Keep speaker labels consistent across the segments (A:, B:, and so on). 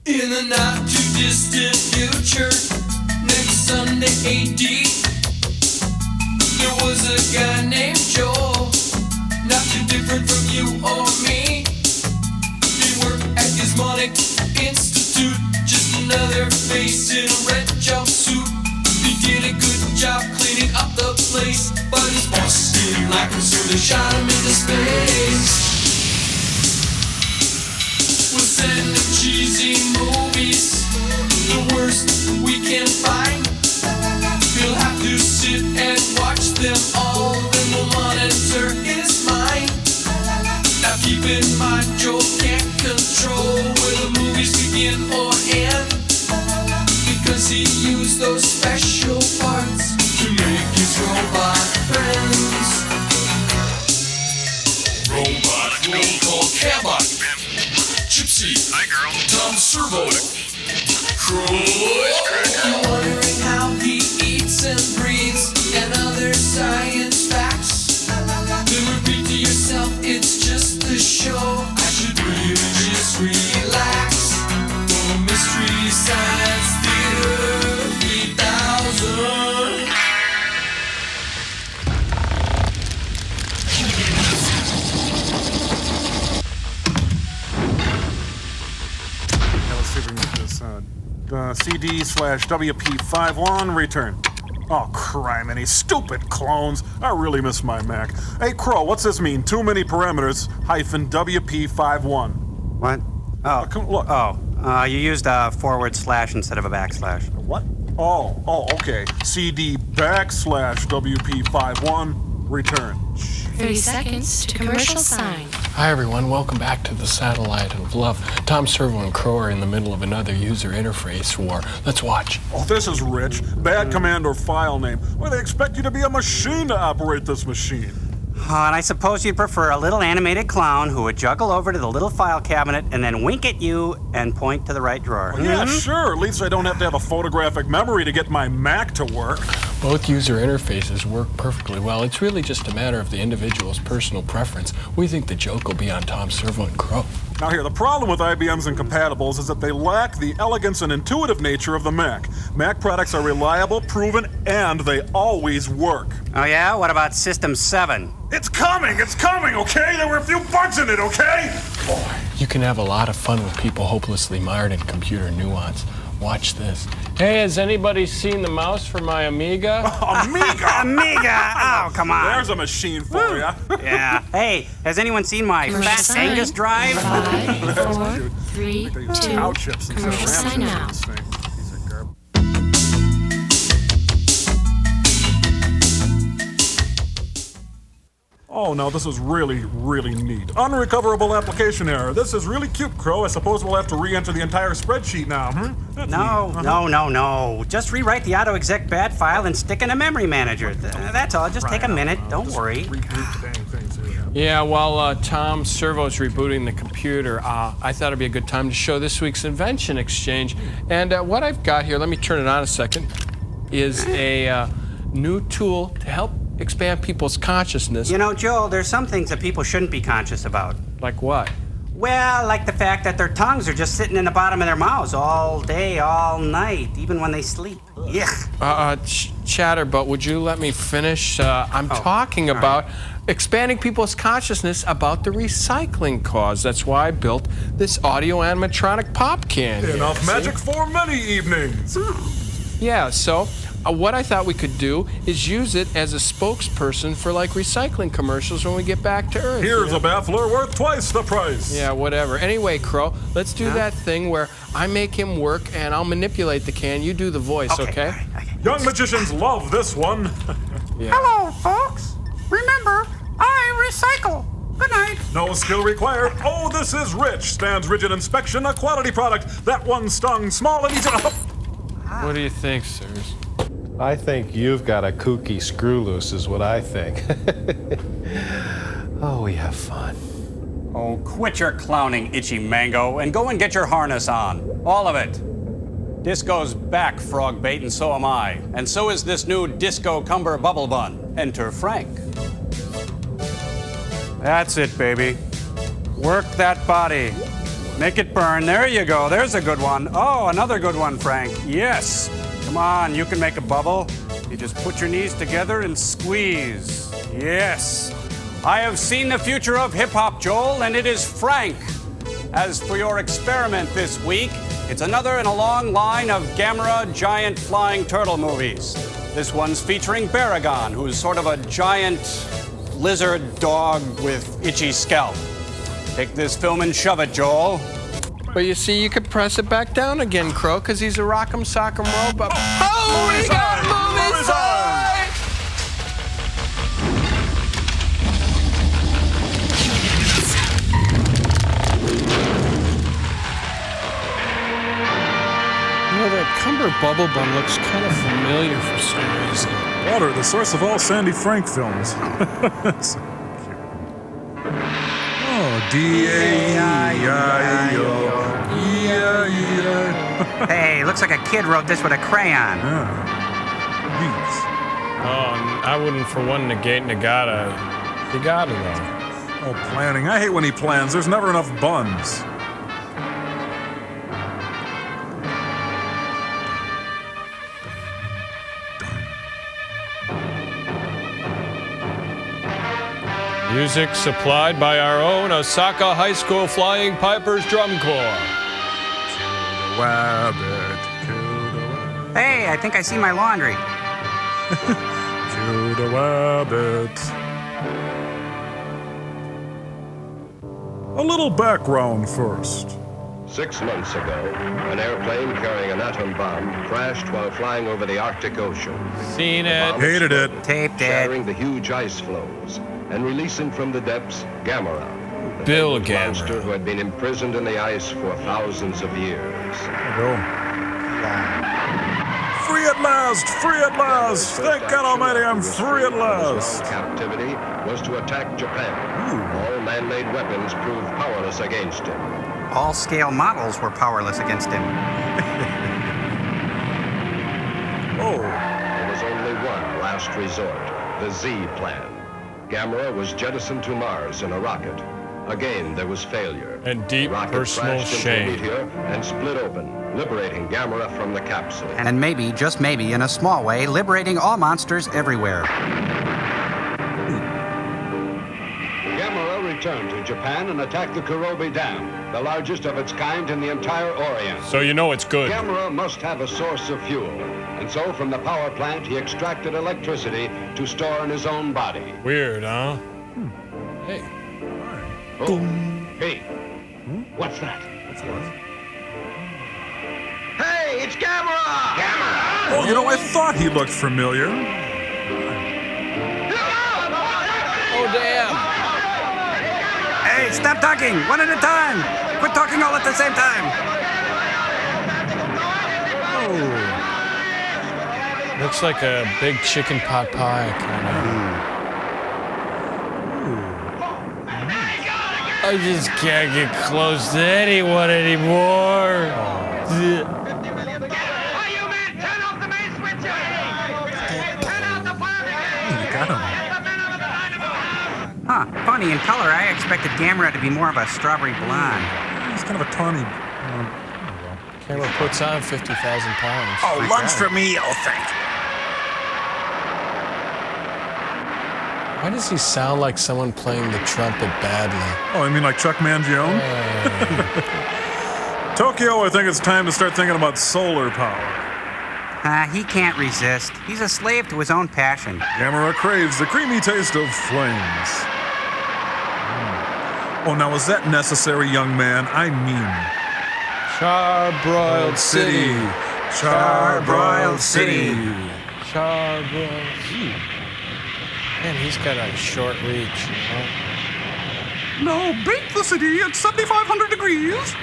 A: In the not too distant future, next Sunday AD, there was a guy named Joel, not too different from you or me. He worked at Gizmonic Institute, just another face in a red jumpsuit. He did a good job cleaning up the place, but his boss didn't like him, so they shot him into space. We'll send him cheesy movies, the worst we can find. He'll have to sit and watch them all, then we'll monitor his mind. Now keep in mind, Joel can't control where the movies begin or end, because he used those special parts to make his robot friends. Robot roll call Cabot, Gypsy, hi girl, Tom Servo, Croy. You're wondering how he eats and breathes and other science facts. Then repeat to yourself, it's just a show. I should really just relax. For Mystery Science Theater 3000.
B: Let's see if we can get this CD/WP51 return. Oh, criminy, stupid clones. I really miss my Mac. Hey, Crow, what's this mean? Too many parameters, -WP51.
C: What? Oh.
B: Look.
C: Oh, you used a / instead of a backslash.
B: What? Oh, okay. CD/WP51 return.
D: 30 seconds to commercial sign.
E: Hi everyone, welcome back to the Satellite of Love. Tom Servo and Crow are in the middle of another user interface war. Let's watch.
B: Oh, this is rich. Bad command or file name. Well, they expect you to be a machine to operate this machine.
C: And I suppose you'd prefer a little animated clown who would juggle over to the little file cabinet and then wink at you and point to the right drawer.
B: Well, yeah, sure. At least I don't have to have a photographic memory to get my Mac to work.
E: Both user interfaces work perfectly well. It's really just a matter of the individual's personal preference. We think the joke will be on Tom Servo and Crow.
B: Now here, the problem with IBM's incompatibles is that they lack the elegance and intuitive nature of the Mac. Mac products are reliable, proven, and they always work.
C: Oh yeah? What about System 7?
B: It's coming, okay? There were a few bugs in it, okay?
E: Boy, you can have a lot of fun with people hopelessly mired in computer nuance. Watch this. Hey, has anybody seen the mouse for my Amiga?
B: Amiga?
C: Amiga! Oh, come on.
B: There's a machine for you.
C: Yeah. Hey, has anyone seen my fat
D: sign.
C: Angus drive?
D: 5, 4, 3, 2.
B: Cow chips instead of
D: Commercial
B: RAM
D: sign
B: chips in
D: out.
B: this thing. Piece of garbage. Oh, now this is really, really neat. Unrecoverable application error. This is really cute, Crow. I suppose we'll have to re-enter the entire spreadsheet now, That's
C: No,
B: neat.
C: no. Just rewrite the AutoExec BAT file and stick in a memory manager. That's all. Just take a minute. Don't worry.
B: Regroup the dang things here.
E: Yeah, while Tom Servo's rebooting the computer, I thought it'd be a good time to show this week's Invention Exchange. And what I've got here, let me turn it on a second, is a new tool to help expand people's consciousness.
C: You know, Joel, there's some things that people shouldn't be conscious about.
E: Like what?
C: Well, like the fact that their tongues are just sitting in the bottom of their mouths all day, all night, even when they sleep. Yuck.
E: Chatterbot, would you let me finish? I'm talking about expanding people's consciousness about the recycling cause. That's why I built this audio animatronic pop can.
B: Enough magic for many evenings.
E: Yeah, so what I thought we could do is use it as a spokesperson for like recycling commercials when we get back to Earth.
B: Here's a baffler worth twice the price.
E: Yeah, whatever. Anyway, Crow, let's do that thing where I make him work and I'll manipulate the can. You do the voice, okay?
B: Young magicians love this one.
E: Yeah.
C: Hello, folks. Remember, I recycle. Good night.
B: No skill required. Oh, this is Rich. Stands rigid inspection, a quality product. That one stung small and easy to...
E: What do you think, sirs?
F: I think you've got a kooky screw loose is what I think. Oh, we have fun.
C: Oh, quit your clowning, Itchy Mango, and go and get your harness on. All of it. Disco's back, frog bait, and so am I. And so is this new Disco Cumber Bubble Bun. Enter Frank. That's it, baby. Work that body. Make it burn. There you go. There's a good one. Oh, another good one, Frank. Yes. Come on, you can make a bubble. You just put your knees together and squeeze. Yes. I have seen the future of hip-hop, Joel, and it is Frank. As for your experiment this week, it's another in a long line of Gamera giant flying turtle movies. This one's featuring Barugon, who's sort of a giant lizard dog with itchy scalp. Take this film and shove it, Joel.
E: But you see, you could press it back down again, Crow, because he's a rock'em sock'em robot. Oh, we got movie sign! You know, that Cumber Bubble Bun looks kind of familiar for some reason.
B: Water, the source of all Sandy Frank films. So cute. Oh, D-A-E-I-O. E-I-E-I.
G: Hey, looks like a kid wrote this with a crayon.
B: Thanks.
E: Oh, I wouldn't for one negate Nagata. You gotta though.
B: Oh, planning. I hate when he plans. There's never enough buns.
E: Music supplied by our own Osaka High School Flying Pipers Drum Corps.
B: Wabbit. Kill the wabbit.
G: Hey, I think I see my laundry.
B: Kill the wabbit. A little background first.
H: 6 months ago, an airplane carrying an atom bomb crashed while flying over the Arctic Ocean.
E: Seen it.
B: Hated it.
G: Taped it.
H: Shattering the huge ice floes and releasing from the depths Gamera, the
E: Bill
H: fabled
E: Gamera.
H: monster who had been imprisoned in the ice for thousands of years.
B: Go. Free at last! Free at last! Thank God Almighty, I'm free at last!
H: His captivity was to attack Japan. All man-made weapons proved powerless against him.
G: All scale models were powerless against him.
B: Oh,
H: There was only one last resort, the Z plan. Gamera was jettisoned to Mars in a rocket. Again, there was failure.
E: And deep
H: The rocket
E: personal
H: crashed into a
E: shame.
H: meteor and split open, liberating Gamera from the capsule.
G: And maybe, just maybe, in a small way, liberating all monsters everywhere.
I: Gamera returned to Japan and attacked the Kurobe Dam, the largest of its kind in the entire Orient.
E: So you know it's good.
I: Gamera must have a source of fuel, and so from the power plant he extracted electricity to store in his own body.
E: Weird, huh? Hey.
I: Oh, hey, what's that? Hey, it's Gamera! Gamera!
B: oh, you know, I thought he looked familiar.
E: Oh, damn.
G: Hey, stop talking! One at a time! Quit talking all at the same time!
E: Looks like a big chicken pot pie, kind of. I just can't get close to anyone anymore.
G: Huh, funny, in color, I expected Gamera to be more of a strawberry blonde.
B: He's kind of a tawny.
E: Camera puts on 50,000 pounds.
B: Oh, lunch for me, oh, thank you.
E: Why does he sound like someone playing the trumpet badly?
B: Oh, I mean like Chuck Mangione? Tokyo, I think it's time to start thinking about solar power.
G: He can't resist. He's a slave to his own passion.
B: Gamera craves the creamy taste of flames. Oh, now is that necessary, young man? I mean...
E: Charbroiled City.
B: Charbroiled City.
E: Charbroiled. Man, he's got a short reach. Huh?
B: No, bake the city at 7,500 degrees.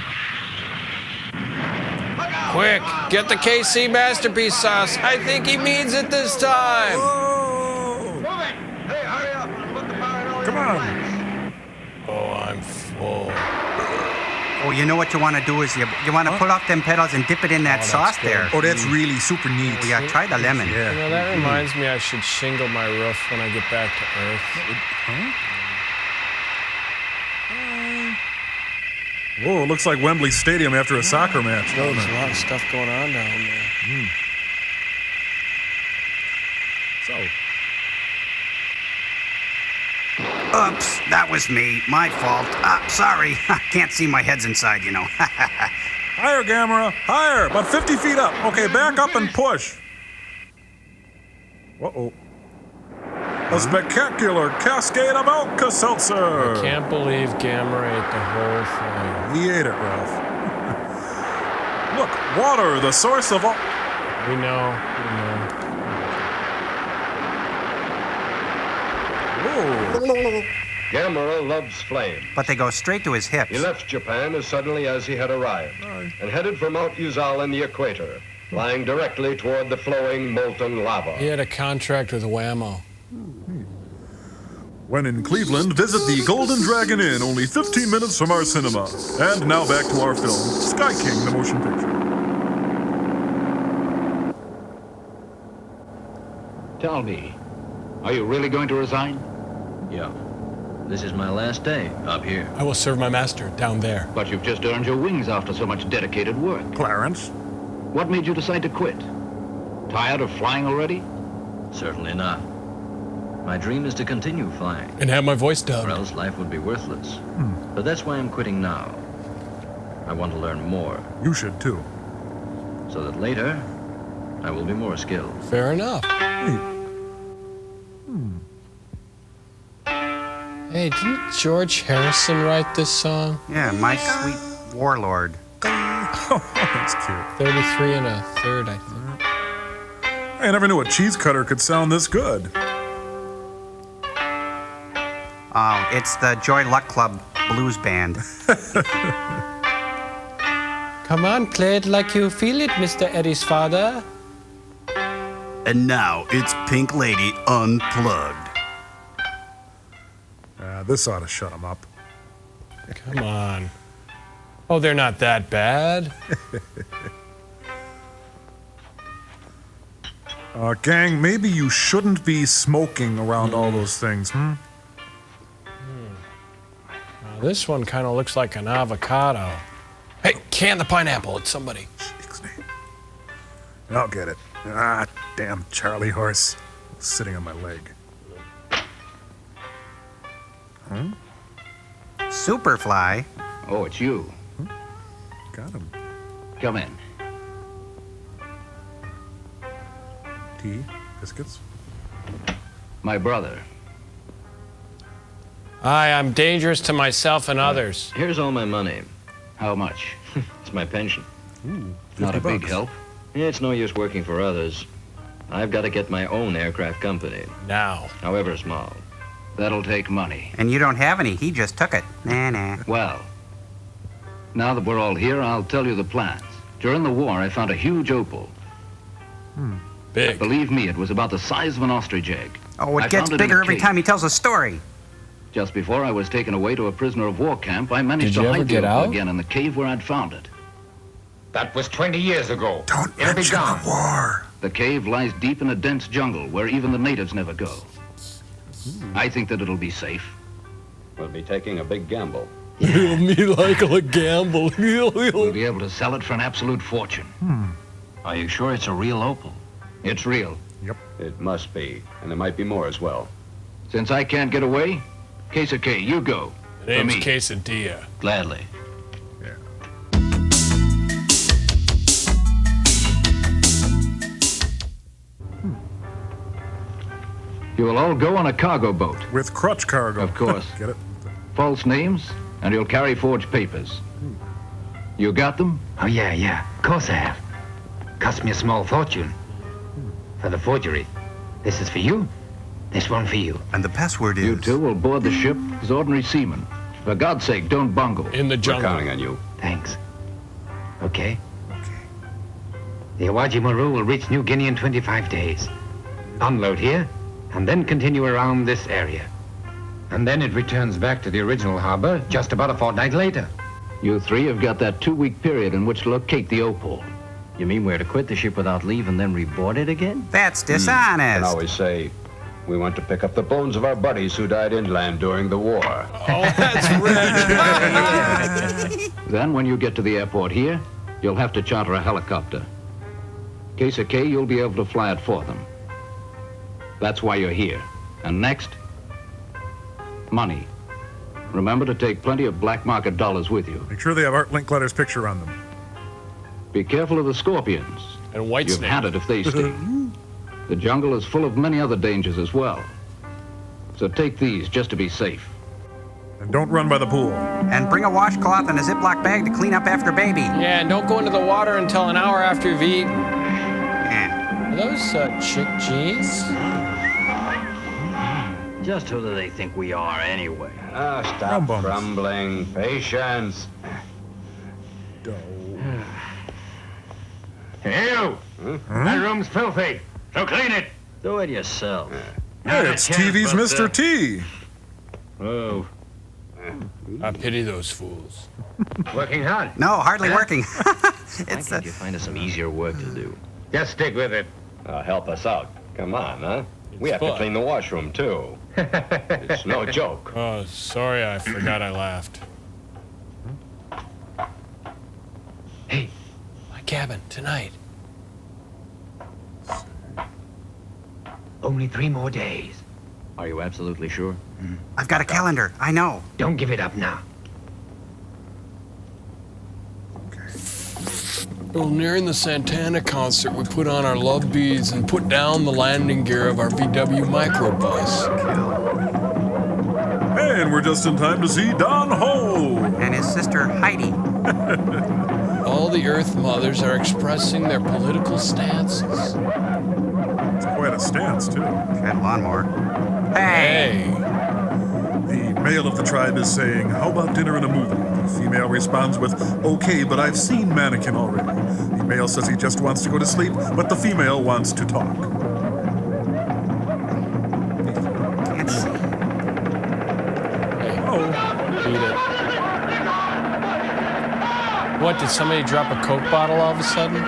E: Quick, get the KC masterpiece sauce. I think he means it this time.
B: Oh,
I: Hey, hurry up! Put the power in all
B: come
I: your
B: on.
I: lights.
E: Oh, I'm full.
G: Oh, you know what you want to do is you want to pull off them petals and dip it in that sauce there.
B: Oh, that's really super neat.
G: Oh, yeah, try the lemon.
B: Yeah.
E: You know, that reminds me I should shingle my roof when I get back to Earth.
B: Whoa, it looks like Wembley Stadium after a soccer match, doesn't
E: There's
B: it?
E: a lot of stuff going on down there.
B: So,
G: Oops, that was me. My fault. Sorry. Can't see my head's inside, you know.
B: higher, Gamera, higher, about 50 feet up. Okay, back up and push. Uh-oh. A spectacular cascade of Alka-Seltzer.
E: Can't believe Gamera ate the whole thing.
B: He ate it, Ralph. Look, water, the source of all...
E: We know.
B: Whoa.
H: Gamera loves flame.
G: But they go straight to his hips.
H: He left Japan as suddenly as he had arrived and headed for Mount Uzal in the equator, flying directly toward the flowing molten lava.
E: He had a contract with Whammo.
B: When in Cleveland, visit the Golden Dragon Inn, only 15 minutes from our cinema. And now back to our film, Sky King, the motion picture.
I: Tell me, are you really going to resign?
J: Yeah. This is my last day up here.
E: I will serve my master down there.
I: But you've just earned your wings after so much dedicated work.
B: Clarence?
I: What made you decide to quit? Tired of flying already?
J: Certainly not. My dream is to continue flying,
E: And have my voice
J: or
E: dubbed.
J: else life would be worthless. But that's why I'm quitting now. I want to learn more,
B: You should too.
J: so that later, I will be more skilled.
E: Fair enough. Hey, didn't George Harrison write this song?
G: Yeah, my sweet warlord.
B: That's cute.
E: 33 and a third, I think.
B: I never knew a cheese cutter could sound this good.
G: Oh, it's the Joy Luck Club Blues Band.
E: Come on, play it like you feel it, Mr. Eddie's father.
G: And now it's Pink Lady Unplugged.
B: This ought to shut him up.
E: Come on. Oh, they're not that bad.
B: Gang, maybe you shouldn't be smoking around all those things,
E: Now, this one kind of looks like an avocado. Hey, can the pineapple. It's somebody.
B: I'll get it. Ah, damn Charlie horse. Sitting on my leg.
G: Superfly.
I: Oh, it's you.
B: Got him.
I: Come in.
B: Tea, biscuits.
I: My brother.
E: I'm dangerous to myself and others.
J: Here's all my money.
I: How much?
J: It's my pension.
I: Not a big
B: $50.
I: help.
J: It's no use working for others. I've got to get my own aircraft company,
E: Now.
J: however small.
I: That'll take money.
G: And you don't have any. He just took it. Nah.
I: Well, now that we're all here, I'll tell you the plans. During the war, I found a huge opal.
E: Big.
I: Believe me, it was about the size of an ostrich egg.
G: Oh,
I: I
G: it gets
I: found it in
G: bigger
I: a
G: every
I: cave.
G: time he tells a story.
I: Just before I was taken away to a prisoner of war camp, I managed
E: Did you
I: to
E: ever
I: hide the
E: get
I: opal
E: out?
I: again in the cave where I'd found it.
K: That was 20 years ago.
B: Don't
K: It'll be
B: mention
K: gone.
B: the war.
I: The cave lies deep in a dense jungle where even the natives never go. I think that it'll be safe.
L: We'll be taking a big gamble.
E: Me like a gamble.
I: We'll be able to sell it for an absolute fortune.
J: Are you sure it's a real opal?
I: It's real.
L: It must be, and there might be more as well.
I: Since I can't get away, Case K, you go.
E: The name's
I: me.
E: Quesadilla.
J: Gladly.
I: You will all go on a cargo boat.
B: With crutch cargo.
I: Of course.
B: Get it?
I: False names, and you'll carry forged papers. You got them?
K: Oh, yeah. Of course I have. Cost me a small fortune. For the forgery. This is for you. This one for you.
G: And the password is...
I: You two will board the ship as ordinary seamen. For God's sake, don't bungle.
E: In the
L: We're
E: jungle.
L: counting on you.
K: Thanks. Okay. The Awaji Maru will reach New Guinea in 25 days. Unload here, and then continue around this area. And then it returns back to the original harbor just about a fortnight later.
I: You three have got that 2-week period in which to locate the opal.
J: You mean we're to quit the ship without leave and then reboard it again?
G: That's
L: And
G: dishonest.
L: always say, we want to pick up the bones of our buddies who died inland during the war.
E: Oh, that's rich.
I: Then when you get to the airport here, you'll have to charter a helicopter. Case of K, you'll be able to fly it for them. That's why you're here. And next, money. Remember to take plenty of black market dollars with you.
M: Make sure they have Art Linkletter's picture on them.
I: Be careful of the scorpions.
E: And white
I: You've
E: snake.
I: had it if they sting. The jungle is full of many other dangers as well. So take these just to be safe.
M: And don't run by the pool.
G: And bring a washcloth and a Ziploc bag to clean up after baby.
E: Yeah, and don't go into the water until an hour after you've eaten.
G: Yeah.
E: Are those chick jeans?
J: Just who do they think we are anyway?
L: Ah, stop grumbling. Patience.
K: Hey, you! That room's filthy, so clean it.
J: Do it yourself.
M: Hey, it's TV's Mr. T.
J: Oh.
E: I pity those fools.
K: Working hard.
G: No, hardly working.
J: Why can't you find us some easier work to do?
K: Just stick with it.
L: Help us out. Come on, huh? We have
E: fun.
L: to clean the washroom, too. It's no joke.
E: Oh, sorry, I forgot I laughed.
K: Hey.
E: My cabin, tonight.
K: Only 3 more days.
J: Are you absolutely sure?
G: I've got a calendar. I know.
K: Don't give it up now.
E: Well, nearing the Santana concert, we put on our love beads and put down the landing gear of our VW microbus.
M: And we're just in time to see Don Ho.
G: And his sister Heidi.
E: All the Earth Mothers are expressing their political stances.
M: It's quite a stance, too.
G: That lawnmower.
E: Hey!
M: The male of the tribe is saying, how about dinner and a movie? The female responds with, okay, but I've seen Mannequin already. The male says he just wants to go to sleep, but the female wants to talk.
G: Can't see.
E: Hey. Oh. Beat it. What, did somebody drop a Coke bottle all of a sudden?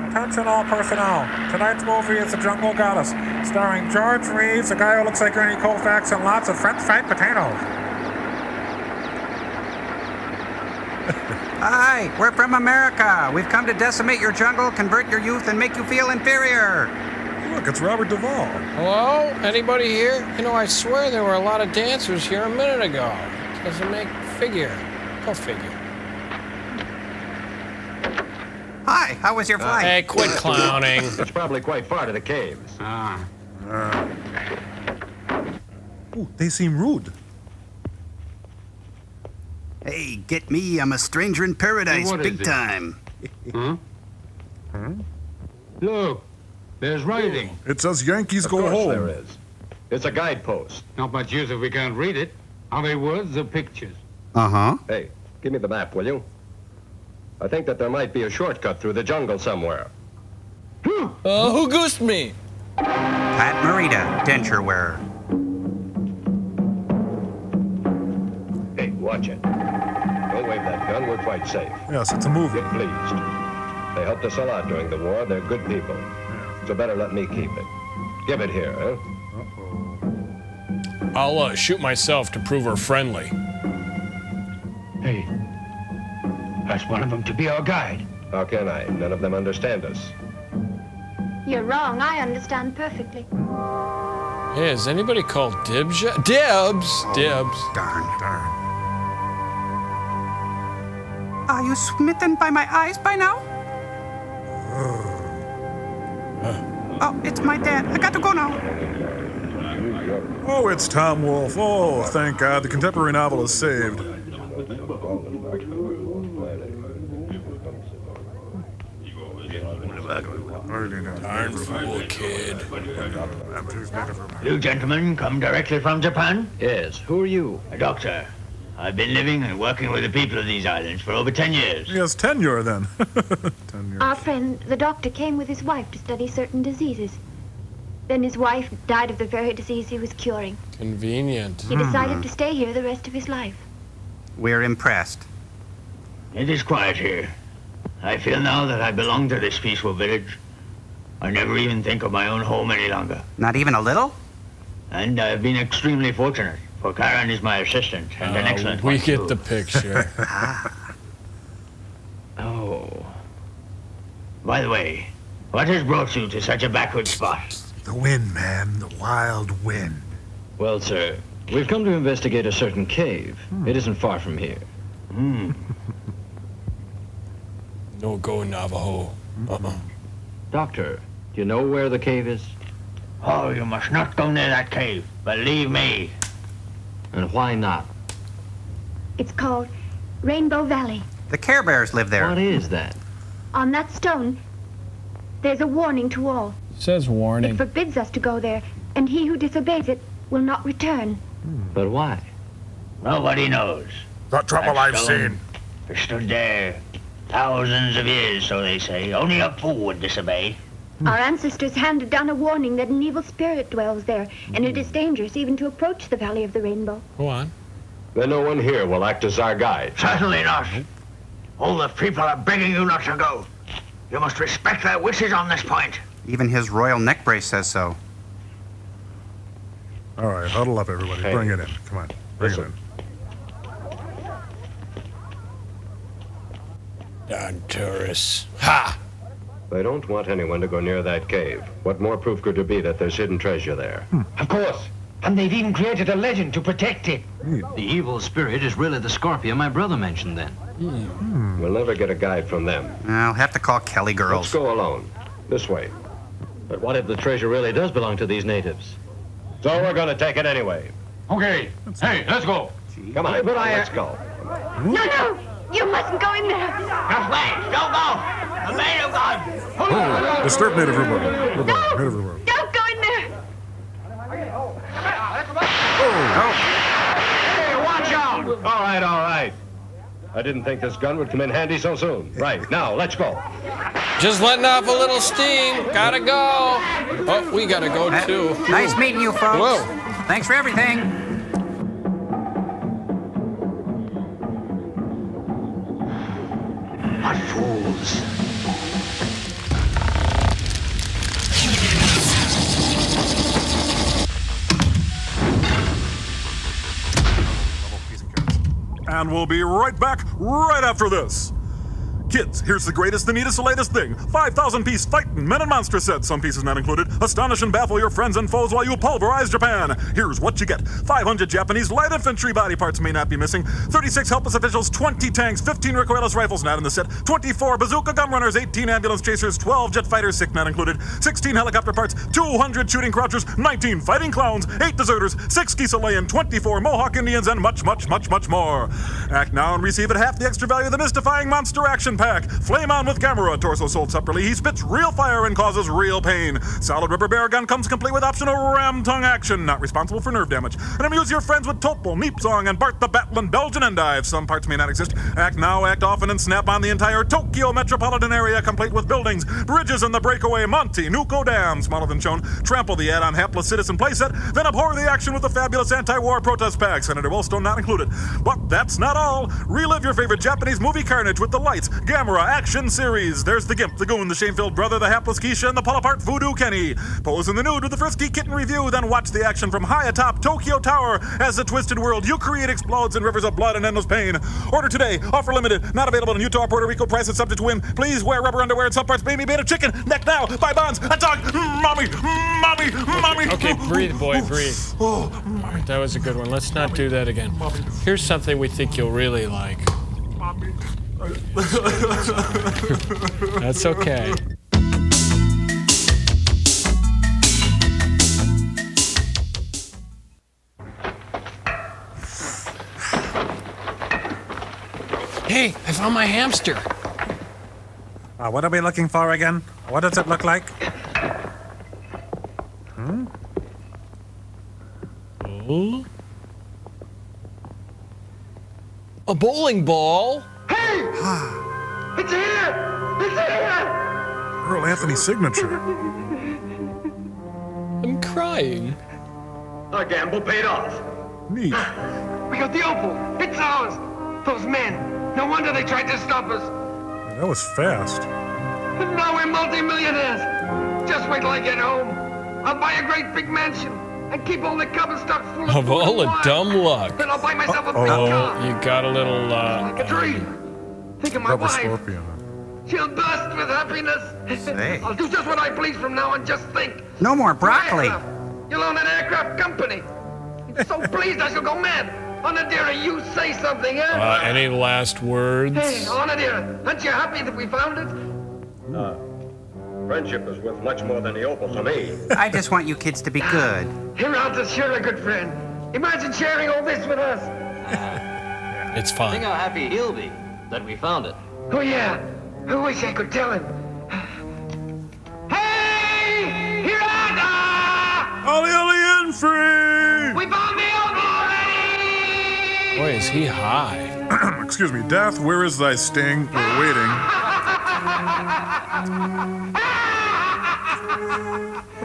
N: Attention all personnel. Tonight's movie is The Jungle Goddess, starring George Reeves, a guy who looks like Ernie Colfax, and lots of French fried potatoes.
G: Hi, we're from America. We've come to decimate your jungle, convert your youth, and make you feel inferior.
M: Look, it's Robert Duvall.
E: Hello? Anybody here? You know, I swear there were a lot of dancers here a minute ago. Doesn't make figure. Go figure.
G: Hi, how was your flight?
E: Hey, quit clowning.
L: It's probably quite far to the caves.
M: Ooh, they seem rude.
G: Hey, get me. I'm a stranger in paradise,
K: What is
G: big
K: it?
G: time.
K: Look, there's writing.
M: It says Yankees
L: Of
M: go
L: course
M: home.
L: there is. It's a guidepost.
K: Not much use if we can't read it. Are they words or pictures?
G: Uh-huh.
L: Hey, give me the map, will you? I think that there might be a shortcut through the jungle somewhere.
E: Who goosed me?
G: Pat Morita, denture wearer.
L: Hey, watch it. Don't wave that gun. We're quite safe.
M: Yes, it's a movie.
L: Get pleased. They helped us a lot during the war. They're good people. So better let me keep it. Give it here, huh?
E: I'll shoot myself to prove we're friendly.
K: Hey, ask one of them to be our guide.
L: How can I? None of them understand us.
O: You're wrong. I understand perfectly.
E: Hey, is anybody called Dibs yet? Dibs! Dibs.
G: Darn. Are you smitten by my eyes by now? Oh, it's my dad. I got to go now.
M: Oh, it's Tom Wolfe. Oh, thank God. The contemporary novel is saved.
E: Darn fool kid.
K: You gentlemen come directly from Japan?
J: Yes. Who are you?
K: A doctor. I've been living and working with the people of these islands for over 10 years.
M: He has tenure, then. Tenure.
O: Our friend, the doctor, came with his wife to study certain diseases. Then his wife died of the very disease he was curing.
E: Convenient.
O: He decided to stay here the rest of his life.
G: We're impressed.
K: It is quiet here. I feel now that I belong to this peaceful village. I never even think of my own home any longer.
G: Not even a little?
K: And I've been extremely fortunate, for Karen is my assistant and an excellent
E: We
K: one,
E: get
K: too.
E: the picture.
P: By the way, what has brought you to such a backward spot?
M: The wind, man. The wild wind.
J: Well, sir, we've come to investigate a certain cave. It isn't far from here.
E: No go, Navajo.
J: Doctor, do you know where the cave is?
P: Oh, you must not go near that cave. Believe me.
J: And why not?
O: It's called Rainbow Valley.
Q: The Care Bears live there.
J: What is that?
O: On that stone, there's a warning to all.
E: Says warning.
O: It forbids us to go there, and he who disobeys it will not return.
J: But why?
P: Nobody knows.
M: The trouble
P: That
M: I've
P: stone
M: seen.
P: stood there thousands of years, so they say. Only a fool would disobey.
O: Our ancestors handed down a warning that an evil spirit dwells there, and it is dangerous even to approach the Valley of the Rainbow.
E: Go on.
L: Then no one here will act as our guide.
P: Certainly not. All the people are begging you not to go. You must respect their wishes on this point.
Q: Even his royal neck brace says so.
M: All right, huddle up, everybody.
L: Hey.
M: Bring it in. Come on. Bring it in.
E: Don tourists. Ha!
L: They don't want anyone to go near that cave. What more proof could there be that there's hidden treasure there?
K: Of course. And they've even created a legend to protect it.
J: The evil spirit is really the scorpion my brother mentioned then.
L: We'll never get a guide from them.
Q: I'll have to call Kelly
L: Let's
Q: girls.
L: go alone. This way.
J: But what if the treasure really does belong to these natives?
L: So we're gonna take it anyway.
P: Okay. Hey, let's go.
L: Come on, let's go.
O: No! You mustn't go in there!
P: Just wait. Don't go. The maid of God.
M: Disturb native rhubarb. Native rhubarb.
O: Don't go in there!
L: Hey, watch out! All right. I didn't think this gun would come in handy so soon. Right, now, let's go.
E: Just letting off a little steam. Gotta go. Oh, we gotta go too.
Q: Nice meeting you, folks.
E: Whoa.
Q: Thanks for everything.
P: What fools.
M: And we'll be right back right after this. Kids, here's the greatest, the neatest, the latest thing. 5,000-piece fightin' men and monster set, some pieces not included. Astonish and baffle your friends and foes while you pulverize Japan. Here's what you get. 500 Japanese light infantry body parts may not be missing. 36 helpless officials, 20 tanks, 15 recoilless rifles not in the set. 24 bazooka gun runners, 18 ambulance chasers, 12 jet fighters, sick not included. 16 helicopter parts, 200 shooting crouchers, 19 fighting clowns, 8 deserters, 6 Kisalean, 24 Mohawk Indians, and much, much, much, much more. Act now and receive at half the extra value of the mystifying monster action pack. Flame on with Gamera, torso sold separately. He spits real fire and causes real pain. Solid rubber Barugon comes complete with optional ram tongue action, not responsible for nerve damage. And amuse your friends with Topol, Neep Song, and Bart the Battling Belgian Endive. Some parts may not exist. Act now, act often, and snap on the entire Tokyo metropolitan area, complete with buildings, bridges, and the breakaway Monty Nuko Dam, smaller than shown. Trample the add-on hapless citizen playset, then abhor the action with the fabulous anti-war protest pack. Senator Wellstone not included. But that's not all. Relive your favorite Japanese movie carnage with the Lights Gamera Action Series. There's the Gimp, the Goon, the Shamefilled Brother, the Hapless Keisha, and the pull-apart Voodoo Kenny. Pose in the nude with the Frisky Kitten review, then watch the action from high atop Tokyo Tower as the twisted world you create explodes in rivers of blood and endless pain. Order today. Offer limited. Not available in Utah or Puerto Rico. Price is subject to whim. Please wear rubber underwear and some parts may be made of chicken. Neck now. Buy bonds. A dog. Mommy.
E: Okay, breathe, boy, breathe. That was a good one. Let's not do that again. Here's something we think you'll really like. That's okay. Hey, I found my hamster.
N: What are we looking for again? What does it look like?
E: Oh. A bowling ball?
K: Hey! It's here! It's here!
M: Earl Anthony's signature.
E: I'm crying.
K: Our gamble paid off.
M: Neat.
K: We got the opal. It's ours. Those men. No wonder they tried to stop us.
M: That was fast.
K: And now we're multi-millionaires. Just wait till I get home. I'll buy a great big mansion and keep all the cupboard stuck full
E: Of all the dumb luck.
K: Then I'll buy myself a big car.
E: You got a little,
K: Like a dream. Think of my
M: Rubber
K: wife.
M: scorpion.
K: She'll burst with happiness.
Q: Say.
K: I'll do just what I please from now on. Just think.
Q: No more broccoli.
K: You'll own an aircraft company. I'm so pleased I shall go mad. Onadira, you say something, eh?
E: Any last words?
K: Hey, Onadira, aren't you happy that we found it?
L: Friendship is worth much more than the opal to me.
Q: I just want you kids to be good.
K: Hiralta's sure a good friend. Imagine sharing all this with us.
E: It's fine.
J: Think how happy he'll be that we found it.
K: Oh, yeah. I wish I could tell him. Hey! Hirata!
M: Ollie, Ollie, in free!
K: We found the opal already!
E: Boy, is he high.
M: Excuse me, Death, where is thy sting? We're waiting.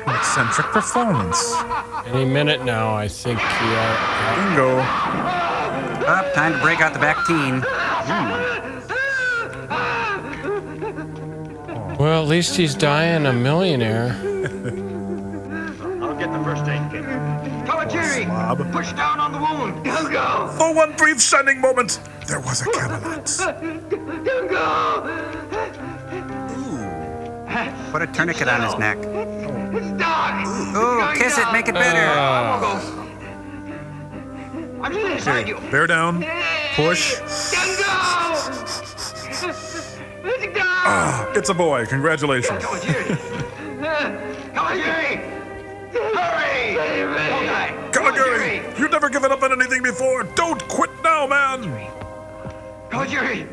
M: Eccentric performance.
E: Any minute now, I think.
M: Bingo.
Q: Up, time to break out the back teen.
E: Well, at least he's dying a millionaire.
L: I'll get the first aid kit.
K: Kawajiri, push down on the wound. Don't go.
M: For one brief shining moment, there was a Camelot.
K: Don't go.
Q: Put a tourniquet on his neck.
K: Stop.
Q: Ooh, kiss it, make it better.
K: I'm still inside you.
M: Bear down. Push.
K: Don't go. Let's go.
M: It's a boy. Congratulations.
K: Kawajiri. Hurry.
M: Caligari, you've never given up on anything before. Don't quit now, man.
K: Kawajiri.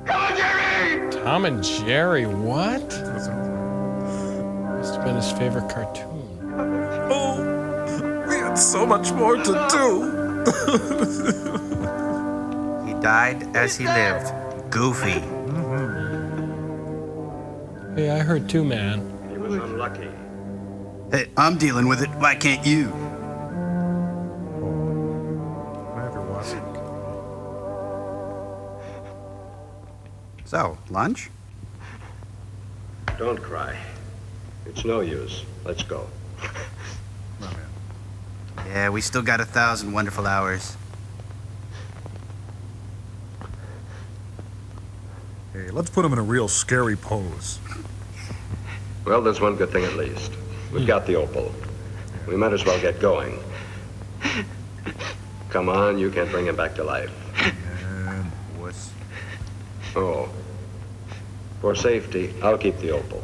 K: Kawajiri.
E: Tom and Jerry, what? Must have been his favorite cartoon.
M: Oh, we had so much more to do.
Q: He died as he lived. Goofy.
E: Hey, I heard too, man.
L: He was unlucky.
Q: Hey, I'm dealing with it. Why can't you? So, lunch?
L: Don't cry. It's no use. Let's go.
Q: Yeah, we still got 1,000 wonderful hours.
M: Hey, let's put him in a real scary pose.
L: Well, there's one good thing at least. We've got the opal. We might as well get going. Come on, you can't bring him back to life.
Q: And wuss.
L: Oh. For safety, I'll keep the opal.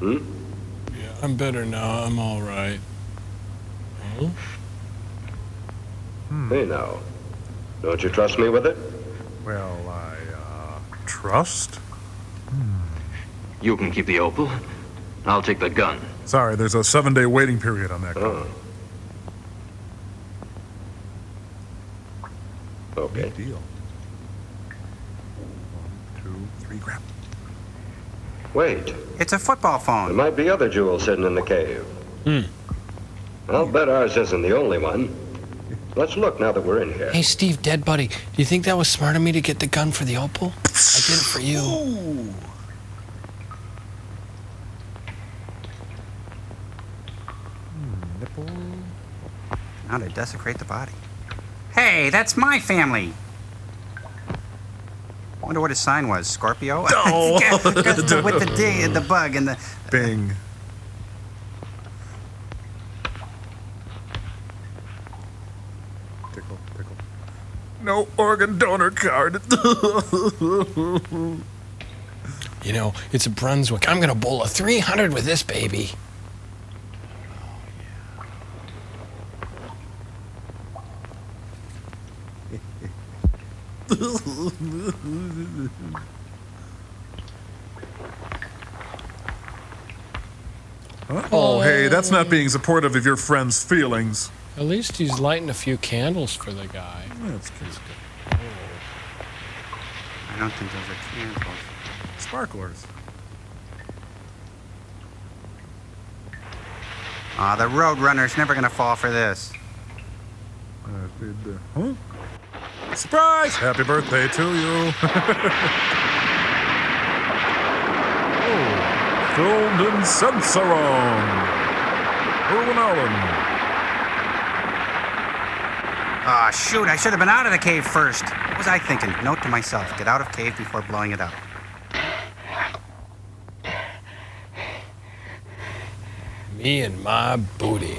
E: Yeah, I'm better now. I'm all right. Oh?
L: Hey, now. Don't you trust me with it?
M: Well, I, trust?
J: You can keep the opal. I'll take the gun.
M: Sorry, there's a 7-day waiting period on that gun.
L: Okay.
M: Big deal. 1, 2, 3, grab.
L: Wait.
Q: It's a football phone.
L: There might be other jewels hidden in the cave. I'll bet ours isn't the only one. Let's look now that we're in here.
E: Hey, Steve, dead buddy, do you think that was smart of me to get the gun for the opal? I did it for you.
M: Ooh. Nipple.
Q: Now to desecrate the body. Hey, that's my family. Wonder what his sign was. Scorpio?
M: Oh.
Q: With the D and the bug and the...
M: Bing. Tickle, tickle. No organ donor card.
E: You know, it's a Brunswick. I'm gonna bowl a 300 with this baby.
M: Oh, hey, that's not being supportive of your friend's feelings.
E: At least he's lighting a few candles for the guy.
M: That's good.
Q: I don't think those are candles.
M: Sparklers.
Q: Aw, the Roadrunner's never gonna fall for this.
M: Huh? Surprise! Happy birthday to you. Oh, filmed in Sensaron. Irwin Allen.
Q: Aw, shoot, I should have been out of the cave first. What was I thinking? Note to myself, get out of cave before blowing it up.
E: Me and my booty.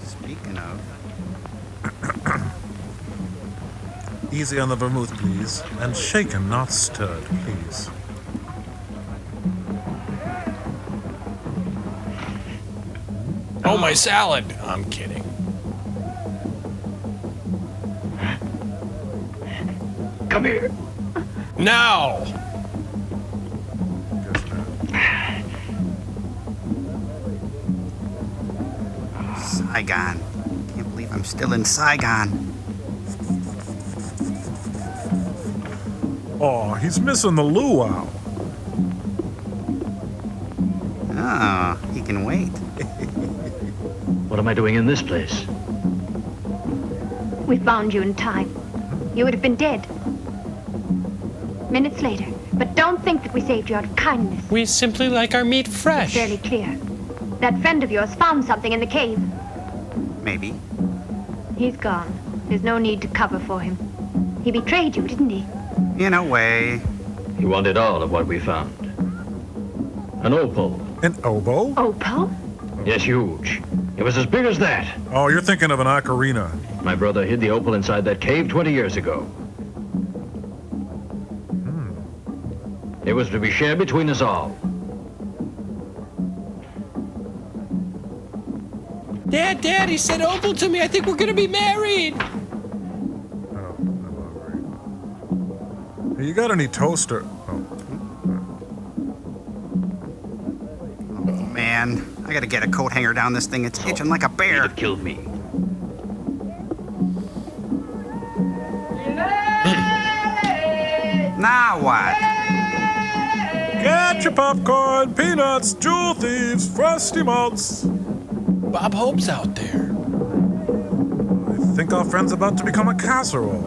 Q: Speaking of.
M: Easy on the vermouth, please. And shaken, not stirred, please.
E: Oh, my salad. I'm kidding.
P: Come here.
E: Now!
Q: Saigon. Can't believe I'm still in Saigon.
M: Oh, he's missing the luau.
Q: Oh, he can wait.
J: What am I doing in this place?
O: We found you in time. You would have been dead. Minutes later. But don't think that we saved you out of kindness.
E: We simply like our meat fresh.
O: Fairly clear. That friend of yours found something in the cave.
Q: Maybe.
O: He's gone. There's no need to cover for him. He betrayed you, didn't he?
Q: In a way.
J: He wanted all of what we found. An opal.
M: An oboe?
O: Opal?
J: Yes, huge. It was as big as that.
M: Oh, you're thinking of an ocarina.
J: My brother hid the opal inside that cave 20 years ago. It was to be shared between us all.
E: Dad, he said opal to me. I think we're gonna be married.
M: Hey, you got any toaster? Oh.
Q: Man, I gotta get a coat hanger down this thing. It's itching like a bear.
J: It killed me.
Q: Now what?
M: Get your popcorn, peanuts, jewel thieves, frosty malts.
E: Bob Hope's out there.
M: I think our friend's about to become a casserole.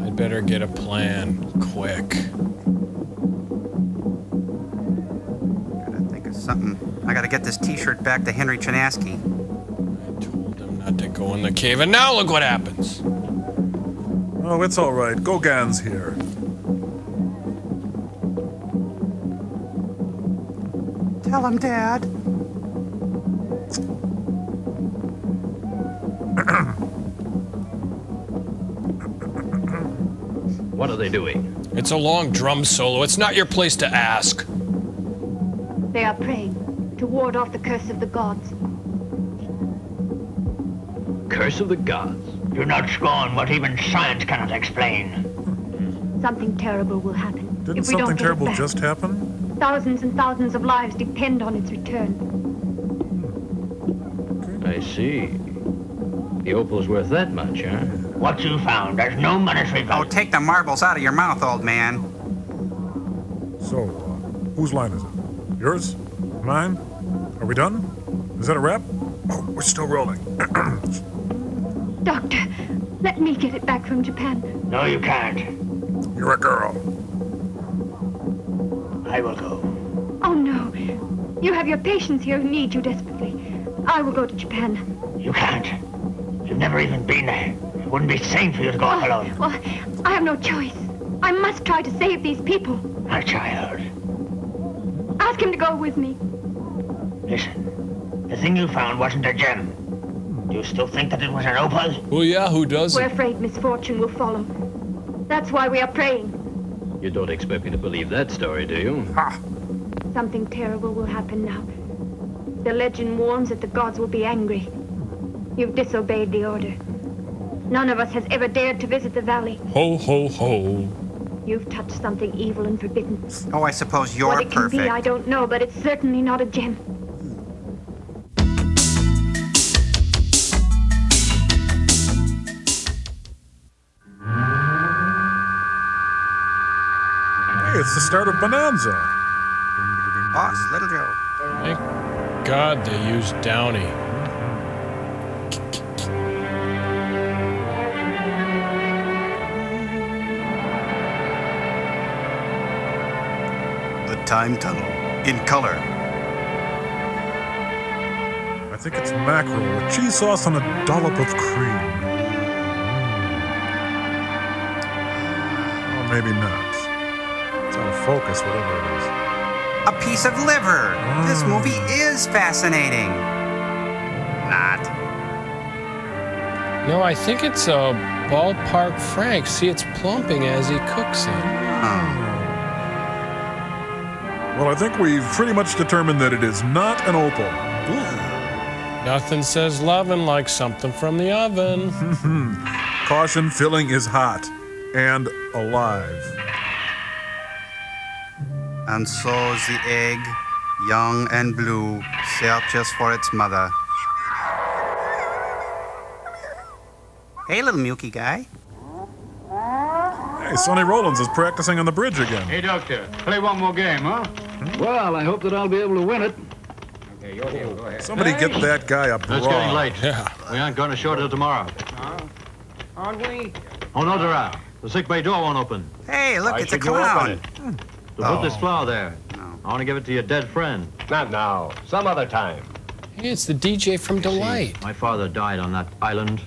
E: I'd better get a plan quick.
Q: Gotta think of something. I gotta get this t-shirt back to Henry Chinaski.
E: I told him not to go in the cave, and now look what happens.
M: Oh, it's all right. Gauguin's here.
Q: Tell him, Dad.
J: What are they doing?
E: It's a long drum solo. It's not your place to ask.
O: They are praying to ward off the curse of the gods.
J: Curse of the gods.
P: Do not scorn what even science cannot explain.
O: Something terrible will happen.
M: Didn't
O: if we don't
M: something
O: get it
M: terrible
O: back.
M: just happen?
O: Thousands and thousands of lives depend on its return.
J: I see. The opal's worth that much, huh?
P: What you found, there's no monetary value.
Q: Oh, take the marbles out of your mouth, old man.
M: So, whose line is it? Yours? Mine? Are we done? Is that a wrap? Oh, we're still rolling.
O: Doctor, let me get it back from Japan.
P: No, you can't.
M: You're a girl.
P: I will go.
O: Oh, no. You have your patients here who need you desperately. I will go to Japan.
P: You can't. You've never even been there. It wouldn't be sane for you to go off alone.
O: Well, I have no choice. I must try to save these people.
P: My child.
O: Ask him to go with me.
P: Listen. The thing you found wasn't a gem. Do you still think that it was an opal?
E: Well, yeah, who doesn't?
O: We're afraid misfortune will follow. That's why we are praying.
J: You don't expect me to believe that story, do you?
M: Ha!
O: Something terrible will happen now. The legend warns that the gods will be angry. You've disobeyed the order. None of us has ever dared to visit the valley.
E: Ho, ho, ho.
O: You've touched something evil and forbidden.
Q: Oh, I suppose you're
O: what it can
Q: perfect.
O: be, I don't know, but it's certainly not a gem.
M: Hey, it's the start of Bonanza.
Q: Boss, Little Joe.
E: Thank God they used Downey.
Q: The Time Tunnel. In color.
M: I think it's mackerel with cheese sauce and a dollop of cream. Or maybe not. It's out of focus, whatever it is.
Q: A piece of liver. This movie is fascinating. Not.
E: No, I think it's a ballpark Frank. See, it's plumping as he cooks it.
M: Well, I think we've pretty much determined that it is not an opal.
E: Nothing says lovin' like something from the oven.
M: Caution, filling is hot and alive.
Q: And so's the egg, young and blue, searches for its mother. Hey, little Milky guy.
M: Hey, Sonny Rollins is practicing on the bridge again.
R: Hey, Doctor, play one more game, huh?
I: Well, I hope that I'll be able to win it.
R: Okay, you're here. Go ahead.
M: Somebody get that guy a bra.
J: It's getting late. Yeah. We aren't going to show till tomorrow.
R: Aren't we?
J: Oh, no, Dara. The sick bay door won't open.
Q: Hey, look,
J: I
Q: it's a
J: should go open
Q: clown.
J: it. So put this flower there. I want to give it to your dead friend.
L: Not now. Some other time.
E: Hey, it's the DJ from Delight.
J: My father died on that island.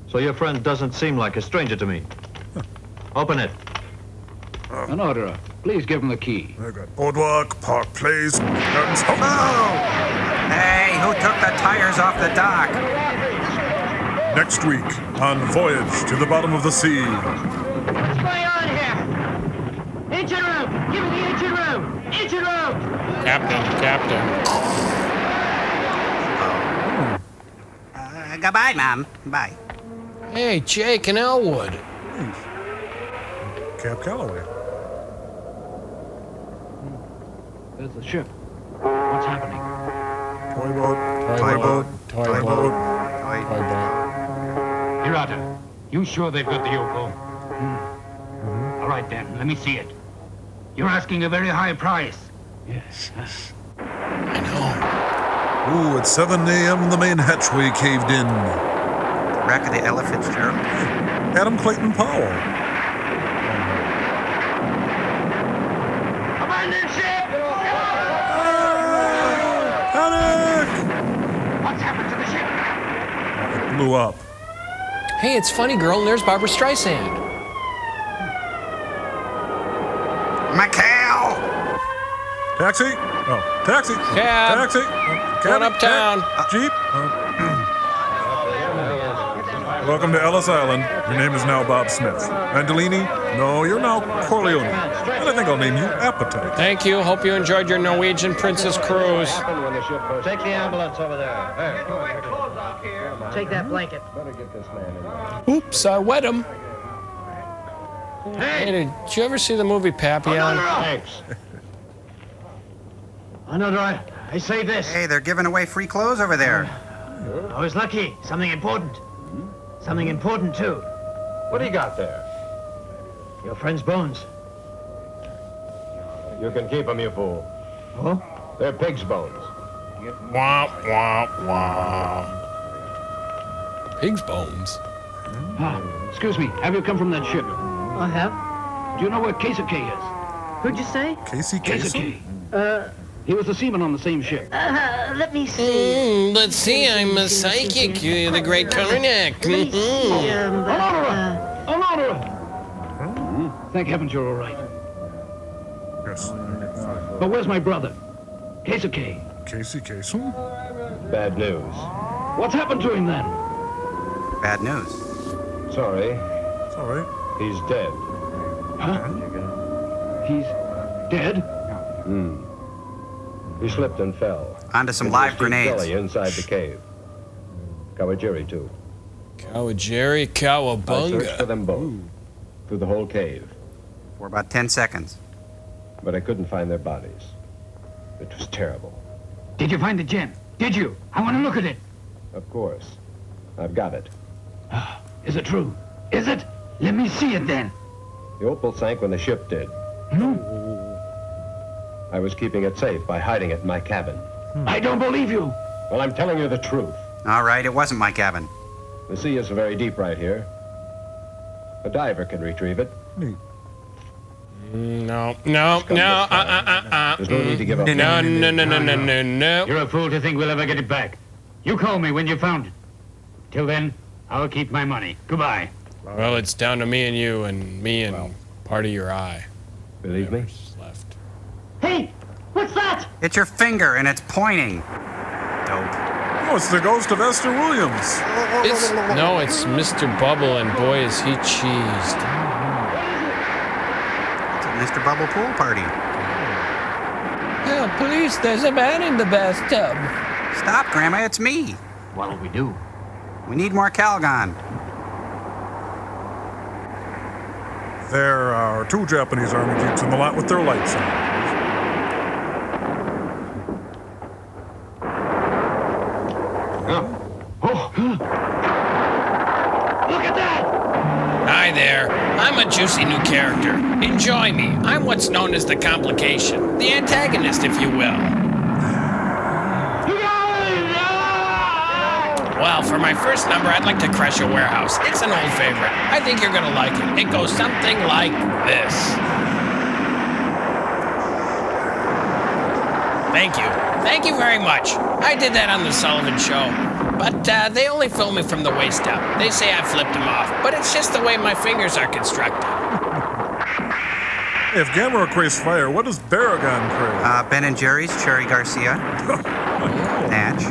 J: So your friend doesn't seem like a stranger to me. Open it.
I: An order. Please give him the key.
M: I got Boardwalk, Park Place, Gardens.
Q: Hey, who took the tires off the dock?
M: Next week on Voyage to the Bottom of the Sea.
S: What's going on here? Engine room! Give me the engine room! Engine room!
E: Captain.
Q: Goodbye, Mom. Bye.
E: Hey, Jake and Elwood.
M: Cap Calloway.
I: There's the ship. What's happening?
M: Toy boat.
R: Hirata, you sure they've got the opal? All right, then. Let me see it. You're asking a very high price.
I: Yes.
M: Ooh, at 7 a.m. the main hatchway caved in.
Q: The wreck of the Ella Fitzgerald.
M: Adam Clayton Powell.
S: Abandon ship!
M: Panic!
S: What's happened to the ship?
M: It blew up.
E: Hey, it's Funny Girl, and there's Barbara Streisand.
Q: Macau!
M: Taxi? Oh, taxi.
E: Cab.
M: Taxi.
E: Going uptown.
M: Jeep. Welcome to Ellis Island. Your name is now Bob Smith. Mandolini? No, you're now Corleone. And I think I'll name you Appetite.
E: Thank you. Hope you enjoyed your Norwegian Princess cruise.
J: Take the ambulance over there.
S: Take that blanket.
E: Oops, I wet him. Hey, did you ever see the movie Papillon?
J: Thanks. I know, I say this.
Q: Hey, they're giving away free clothes over there.
R: I was lucky. Something important. Something important, too.
L: What do you got there?
R: Your friend's bones.
L: You can keep them, you fool.
R: Oh?
L: They're pig's bones.
E: Womp, womp, womp. Pig's bones?
I: Excuse me, have you come from that ship?
S: I have.
I: Do you know where Keisuke is?
S: Who'd you say?
M: Casey Kasem?
I: He was the seaman on the same ship.
S: Let me see.
E: Let's see, I'm a psychic, the great Karnak.
I: Thank heavens you're all right.
M: Yes.
I: But where's my brother? Keisuke.
M: Casey Kasem?
L: Bad news.
I: What's happened to him then?
Q: Bad news.
L: Sorry.
M: It's all right.
L: He's dead.
I: Huh? He's dead?
L: He slipped and fell.
Q: Onto some
L: Into
Q: live
L: a steep
Q: grenades.
L: gully inside the cave. Kawajiri, too.
E: Kawajiri,
L: I searched for
E: Kawabunga.
L: them both. Through the whole cave.
Q: For about 10 seconds.
L: But I couldn't find their bodies. It was terrible.
R: Did you find the gem? Did you? I want to look at it.
L: Of course. I've got it.
R: Is it true? Is it? Let me see it then.
L: The opal sank when the ship did. I was keeping it safe by hiding it in my cabin.
R: I don't believe you.
L: Well, I'm telling you the truth.
Q: All right, it wasn't my cabin.
L: The sea is very deep right here. A diver can retrieve it.
E: No.
L: There's no need to give up.
E: No.
R: You're a fool to think we'll ever get it back. You call me when you found it. Till then, I'll keep my money. Goodbye.
E: Well, it's down to me and you and me and part of your eye.
L: Believe me?
E: Left.
S: Hey, what's that?
Q: It's your finger, and it's pointing. Dope.
M: Oh, it's the ghost of Esther Williams.
E: No, it's Mr. Bubble, and boy, is he cheesed.
Q: It's a Mr. Bubble pool party.
E: Police, there's a man in the bathtub.
Q: Stop, Grandma, it's me.
R: What'll we do?
Q: We need more Calgon.
M: There are 2 Japanese army jeeps in the lot with their lights on.
S: Look at that!
E: Hi there. I'm a juicy new character. Enjoy me. I'm what's known as the complication. The antagonist, if you will. Well, for my first number, I'd like to crush a warehouse. It's an old favorite. I think you're gonna like it. It goes something like this. Thank you. Thank you very much. I did that on the Sullivan Show. But they only film me from the waist up. They say I flipped them off, but it's just the way my fingers are constructed.
M: If Gamera craves fire, what does Barugon crave?
Q: Ben & Jerry's, Cherry Garcia. Natch.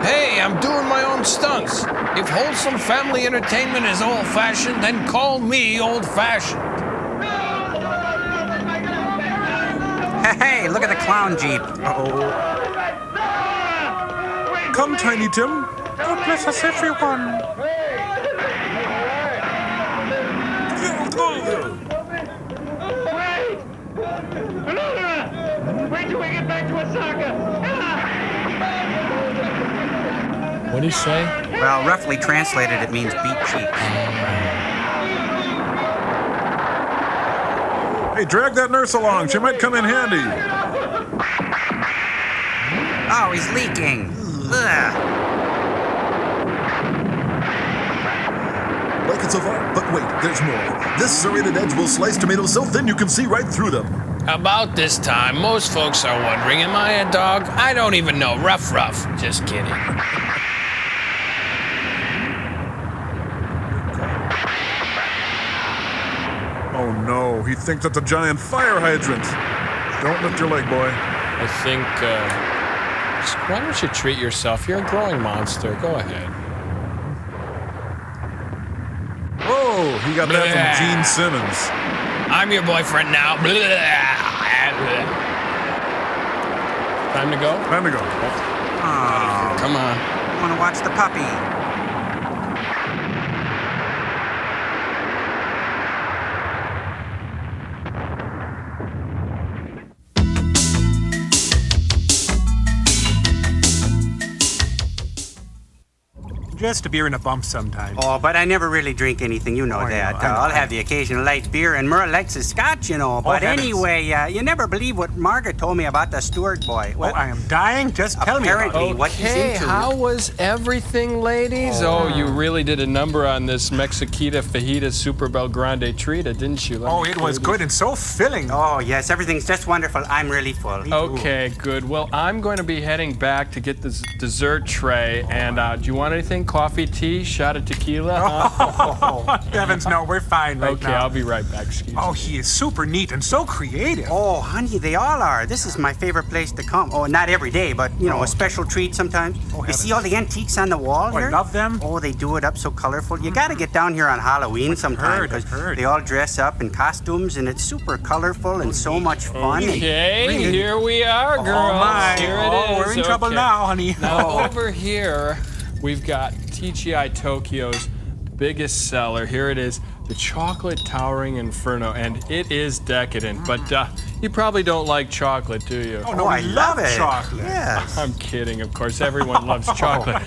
E: Hey, I'm doing my own stunts. If wholesome family entertainment is old-fashioned, then call me old-fashioned.
Q: Hey, look at the clown jeep. Uh-oh.
M: Come, Tiny Tim.
N: God bless us, everyone.
S: Wait till we get back to Osaka.
E: What did he say?
Q: Well, roughly translated, it means beat cheeks.
M: Hey, drag that nurse along. She might come in handy.
Q: Oh, he's leaking. Ugh.
M: Like it's a vault, but wait, there's more. This serrated edge will slice tomatoes so thin you can see right through them.
E: About this time, most folks are wondering, am I a dog? I don't even know. Ruff. Just kidding.
M: Oh no, he thinks it's a giant fire hydrant. Don't lift your leg, boy.
E: I think, why don't you treat yourself? You're a growing monster. Go ahead.
M: Whoa, he got that from Gene Simmons.
E: I'm your boyfriend now. Time to go?
M: Time to go.
Q: Oh,
E: come on.
Q: I want to watch the puppy.
G: Just a beer and a bump sometimes.
Q: Oh, but I never really drink anything, you know that. I'll have the occasional light beer, and Merle likes his scotch, you know. But anyway, you never believe what Margaret told me about the Stewart boy.
G: Well, I am dying. Just tell me about
Q: apparently what he's into.
E: How was everything, ladies? Oh, you really did a number on this Mexiquita Fajita Super Belgrande Trita, didn't you?
G: Oh, it was good and so filling.
Q: Oh, yes, everything's just wonderful. I'm really full.
E: Okay, good. Well, I'm going to be heading back to get this dessert tray. And do you want anything? Coffee, tea, shot of tequila?
G: Oh, heavens, no, we're fine right now.
E: Okay, I'll be right back. Excuse me.
G: Oh, he is super neat and so creative.
Q: Oh, honey, they all are. This is my favorite place to come. Oh, not every day, but, you know, a special treat sometimes.
G: Oh,
Q: you see all the antiques on the wall here?
G: I love them.
Q: Oh, they do it up so colorful. You got to get down here on Halloween sometime because they all dress up in costumes, and it's super colorful and so much fun.
E: Okay, here we are, girls.
G: Oh, my.
E: Here it is.
G: We're in trouble now, honey.
E: Now, over here, we've got TGI Tokyo's biggest seller. Here it is, the Chocolate Towering Inferno, and it is decadent, but you probably don't like chocolate, do you?
G: Oh, no, I love it.
Q: Chocolate. Yes.
E: I'm kidding, of course. Everyone loves chocolate.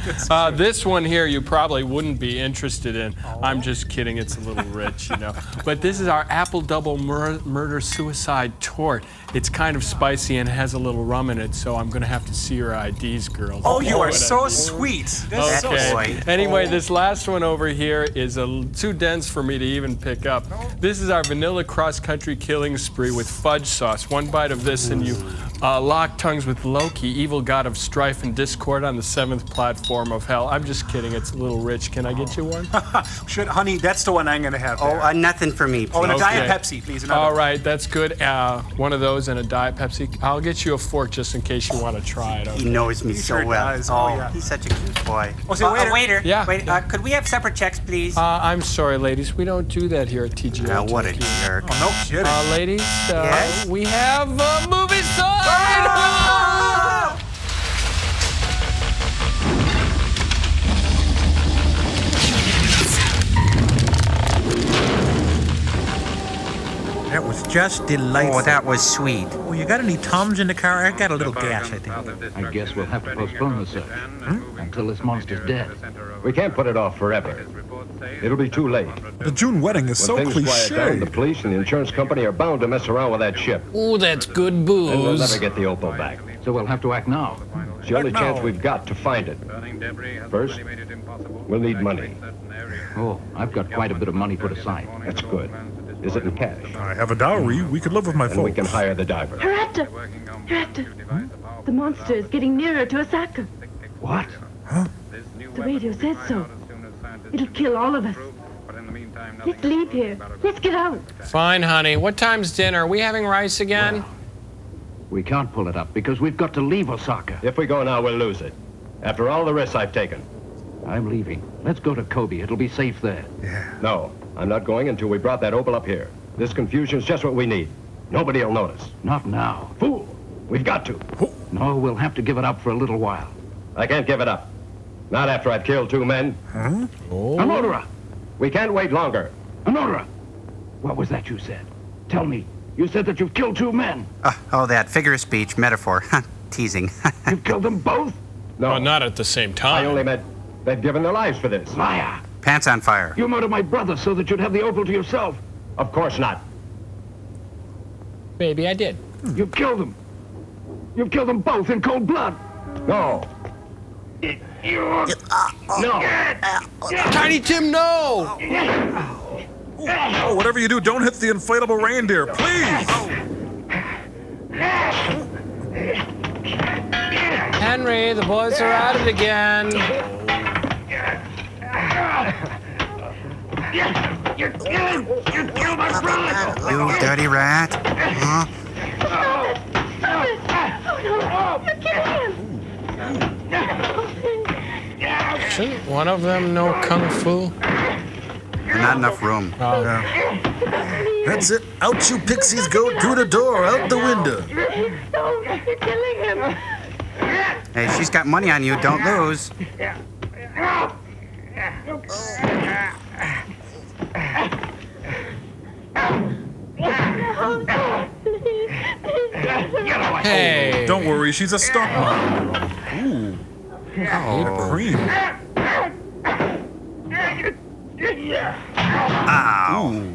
E: This one here you probably wouldn't be interested in. I'm just kidding. It's a little rich, you know. But this is our apple double murder-suicide tort. It's kind of spicy and has a little rum in it, so I'm going to have to see your IDs, girls.
G: Oh, you are so sweet. That's
E: okay.
G: so sweet.
E: Anyway, this last one over here is too dense for me to even pick up. This is our vanilla cross-country killing spree with fudge sauce. One bite of this and you Lock tongues with Loki, evil god of strife and discord on the 7th platform of hell. I'm just kidding. It's a little rich. Can I get you one?
T: Honey, that's the one I'm going to have.
Q: Oh, nothing for me, please.
T: Oh, and a Diet Pepsi, please. Another.
E: All right, that's good. One of those and a Diet Pepsi. I'll get you a fork just in case you want to try it. Okay?
Q: He knows me so well.
T: Does.
Q: Oh, he's such a cute boy.
T: Oh, say, waiter.
Q: Yeah. Wait, could we have separate checks, please?
E: I'm sorry, ladies. We don't do that here at TGL.
Q: What a jerk.
T: Oh, no kidding.
E: Ladies,
Q: yes?
E: We have a movie star!
T: That was just delightful.
Q: Oh, that was sweet.
T: Oh, you got any Tums in the car? I got a little gas, I think.
I: I guess we'll have to postpone the search until this monster's dead.
H: We can't put it off forever. It'll be too late.
M: The June wedding is so
H: when things
M: cliche.
H: quiet down, the police and the insurance company are bound to mess around with that ship.
E: Ooh, that's good booze.
H: And we'll never get the opal back.
I: So we'll have to act now.
H: It's the only chance we've got to find it. First, we'll need money.
I: Oh, I've got quite a bit of money put aside.
H: That's good. Is it in cash?
M: I have a dowry. We could live with my
H: and
M: folks.
H: we can hire the diver.
O: Hirata! The monster is getting nearer to Osaka.
H: What?
M: Huh?
O: The radio says so. It'll kill all of us. Let's leave here. Let's get out.
E: Fine, honey. What time's dinner? Are we having rice again?
I: Well, we can't pull it up because we've got to leave Osaka.
H: If we go now, we'll lose it. After all the risks I've taken.
I: I'm leaving. Let's go to Kobe. It'll be safe there.
M: Yeah.
H: No, I'm not going until we brought that opal up here. This confusion's just what we need. Nobody will notice.
I: Not now.
H: Fool! We've got to.
I: No, we'll have to give it up for a little while.
H: I can't give it up. Not after I've killed 2 men.
M: Huh?
I: Oh. Anodora!
H: We can't wait longer.
I: Anodora! What was that you said? Tell me. You said that you've killed 2 men.
Q: That figure of speech, metaphor. Teasing.
I: You've killed them both?
H: No.
E: Oh, not at the same time.
H: I only meant they've given their lives for this.
I: Liar!
Q: Pants on fire.
I: You murdered my brother so that you'd have the opal to yourself.
H: Of course not.
E: Maybe I did.
I: You killed them. You've killed them both in cold blood.
H: No.
I: No.
E: Tiny Tim, no!
M: Oh, whatever you do, don't hit the inflatable reindeer, please!
E: Henry, the boys are at it again.
I: You killed my brother!
Q: You dirty rat. Huh?
O: Oh, no. You're killing him.
E: Shouldn't one of them know Kung Fu?
Q: There's not enough room.
E: Oh,
M: That's it. Out you pixies go through the door, out the window.
O: No, you're killing him.
Q: Hey, she's got money on you. Don't lose.
E: Hey.
M: Don't worry, she's a stunt model. Ooh. Oh, cream.
Q: Ow.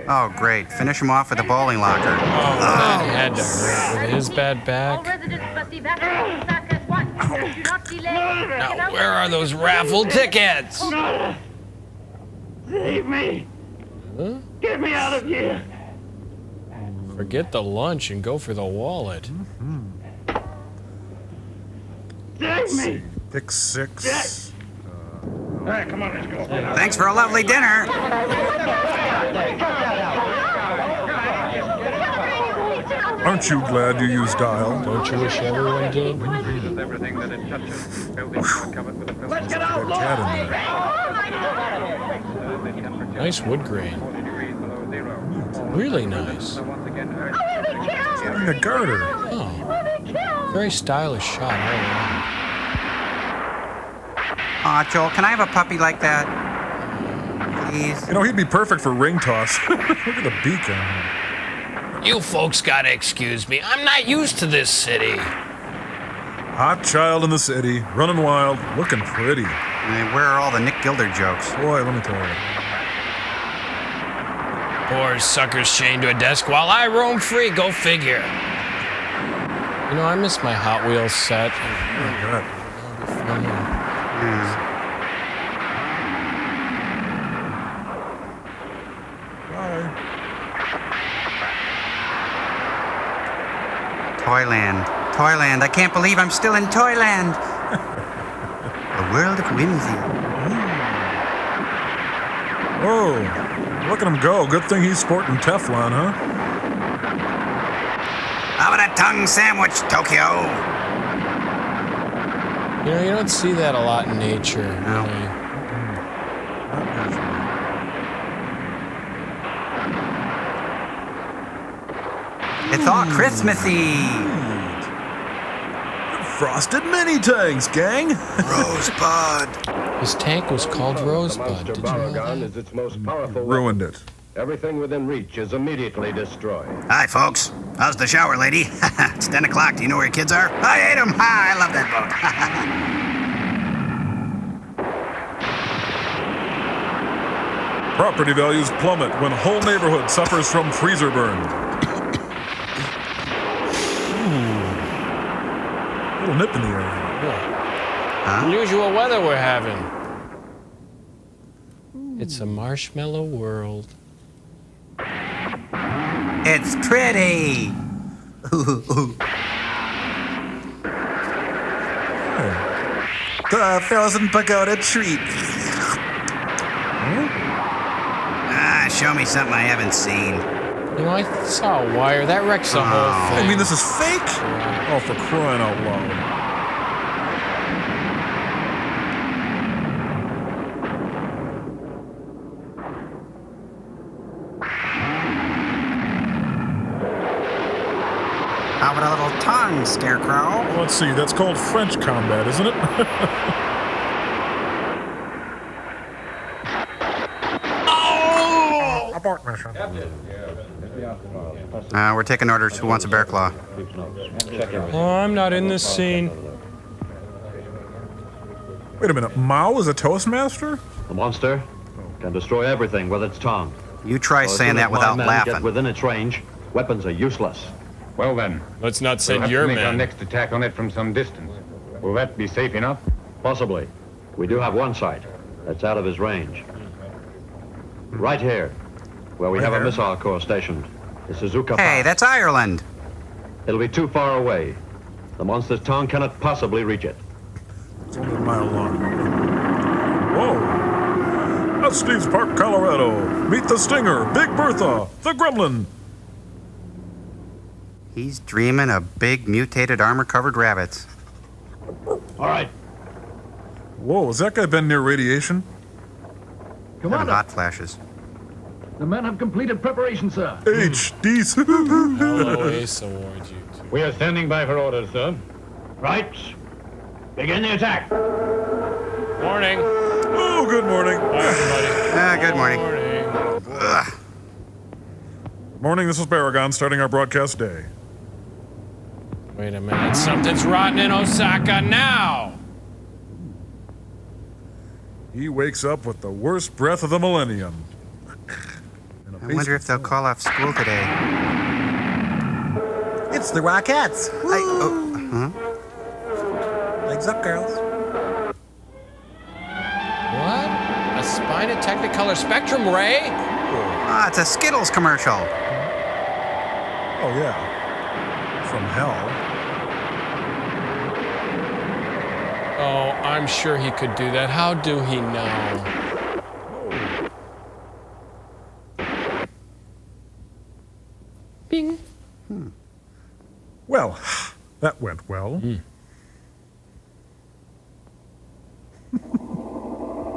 Q: Oh, great. Finish him off with a bowling locker.
E: That had to hurt with his bad back. Now, where are those raffle tickets?
I: Save me!
E: Huh?
I: Get me out of here!
E: Forget the lunch and go for the wallet.
I: Save me!
M: Pick 6.
I: All right, come on, let's go.
Q: Thanks for a lovely dinner.
M: Aren't you glad you used dial?
E: Don't you wish everyone did?
I: Let's get out,
E: Nice wood grain. Really nice.
M: Carrying a garter.
E: Oh, very stylish shot all around.
Q: Aw, Joel, can I have a puppy like that? Please.
M: You know, he'd be perfect for ring toss. Look at the beak on him.
E: You folks gotta excuse me. I'm not used to this city.
M: Hot child in the city, running wild, looking pretty.
Q: I mean, where are all the Nick Gilder jokes?
M: Boy, let me tell you.
E: Poor suckers chained to a desk while I roam free. Go figure. You know, I miss my Hot Wheels set.
M: Oh, God. Bye.
Q: Toyland. Toyland. I can't believe I'm still in Toyland. A world of whimsy.
M: Whoa, look at him go. Good thing he's sporting Teflon, huh?
Q: How about a tongue sandwich, Tokyo?
E: You know, you don't see that a lot in nature.
Q: No.
E: Really.
Q: It's all Christmassy.
M: Frosted mini tanks, gang.
Q: Rosebud.
E: His tank was called Rosebud. Did you know
H: Barugon
E: that?
H: is its most powerful
M: Ruined
H: weapon.
M: it.
H: Everything within reach is immediately destroyed.
Q: Hi, folks. How's the shower, lady? It's 10 o'clock. Do you know where your kids are? I ate them. I love that boat.
M: Property values plummet when whole neighborhood suffers from freezer burn. Little nip in the air.
E: Unusual weather we're having. It's a marshmallow world.
Q: It's pretty.
G: The Frozen Pagoda treat.
Q: Show me something I haven't seen.
E: You know, I saw a wire. That wrecks the whole thing.
M: I mean, this is fake? Oh, for crying out loud.
Q: How about a little tongue, Scarecrow?
M: Well, let's see, that's called French combat, isn't it?
N: Abort mission.
Q: We're taking orders. Who wants a bear claw?
E: Oh, I'm not in this scene.
M: Wait a minute, Mao is a Toastmaster?
J: The monster can destroy everything with its tongue.
Q: You try
J: So as
Q: saying
J: soon as
Q: that
J: my
Q: without
J: men
Q: laughing.
J: Get within its range, weapons are useless.
R: Well then,
E: let's not
R: we'll
E: send
R: have
E: your
R: to make our
E: men.
R: next attack on it from some distance. Will that be safe enough?
J: Possibly. We do have one site that's out of his range. Right here, where we have a missile corps stationed. The Suzuka
Q: Hey, that's Ireland.
J: It'll be too far away. The monster's tongue cannot possibly reach it.
M: It's only a mile long. Whoa! Estes Park, Colorado. Meet the Stinger, Big Bertha, the Gremlin.
Q: He's dreaming of big, mutated, armor-covered rabbits.
J: All right.
M: Whoa, has that guy been near radiation?
Q: Having hot flashes.
P: The men have completed preparation, sir.
M: HD.
E: Hello, Ace Awards, you two.
R: We are standing by for orders, sir.
P: Right. Begin the attack.
E: Morning.
M: Oh, good morning.
E: Hi, everybody.
Q: Good morning.
E: Morning.
M: Morning, this is Barugon, starting our broadcast day.
E: Wait a minute. Something's rotten in Osaka now.
M: He wakes up with the worst breath of the millennium.
Q: I wonder if they'll call off school today.
G: It's the Rockettes. Legs up, girls.
E: What? A Spina Technicolor Spectrum Ray?
Q: Ah, it's a Skittles commercial.
M: Oh, yeah. From hell.
E: Oh, I'm sure he could do that. How do he know? Bing.
M: Well, that went well.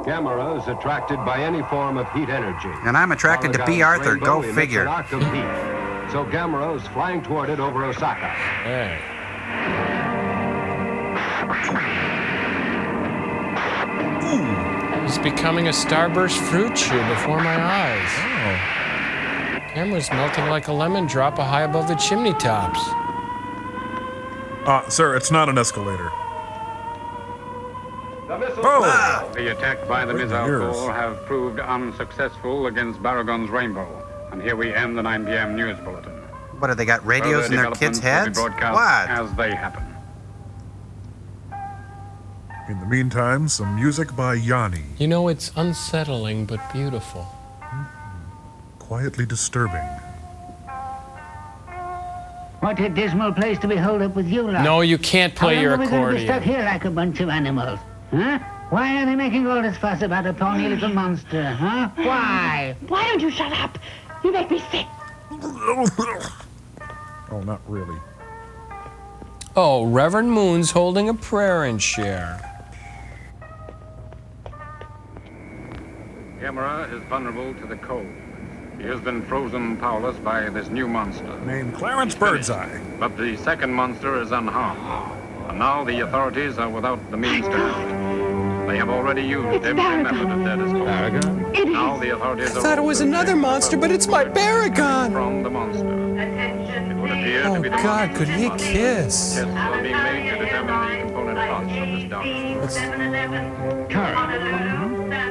H: Gamera is attracted by any form of heat energy.
Q: And I'm attracted to B.
H: Barugon's
Q: Arthur.
H: rainbow
Q: Go
H: emits
Q: figure.
H: an arc of heat. So Gamera is flying toward it over Osaka.
E: Hey. He's becoming a starburst fruit chew before my eyes.
M: Oh.
E: Camera's melting like a lemon drop high above the chimney tops.
M: Sir, it's not an escalator.
R: Oh! The attack by the
M: Right in
R: missile
M: the ears.
R: corps have proved unsuccessful against Barugon's Rainbow. And here we end the 9 p.m. news bulletin.
Q: What, have they got radios
R: Further
Q: in their kids'
R: developments will be
Q: heads?
R: broadcast
Q: What?
R: as they happen.
M: In the meantime, some music by Yanni.
E: You know, it's unsettling but beautiful.
M: Quietly disturbing.
R: What a dismal place to be holed up with you lot.
E: No, you can't play your
R: How long are we going to be
E: accordion.
R: stuck here like a bunch of animals? Huh? Why are they making all this fuss about a pony little monster, huh? Why?
O: Why don't you shut up? You make me sick.
M: Oh, not really.
E: Oh, Reverend Moon's holding a prayer and share.
U: Gamera is vulnerable to the cold. He has been frozen powerless by this new monster.
M: Named Clarence Birdseye.
U: But the second monster is unharmed. And now the authorities are without the means to act. They have already used every method of dead escape.
O: It
U: Now the authorities
E: I thought it was another monster, but it's my Barugon.
U: From the monster. It would appear to be the
E: God, could he kiss?
U: tests are being made to determine the component parts of this darkness.
I: Karen,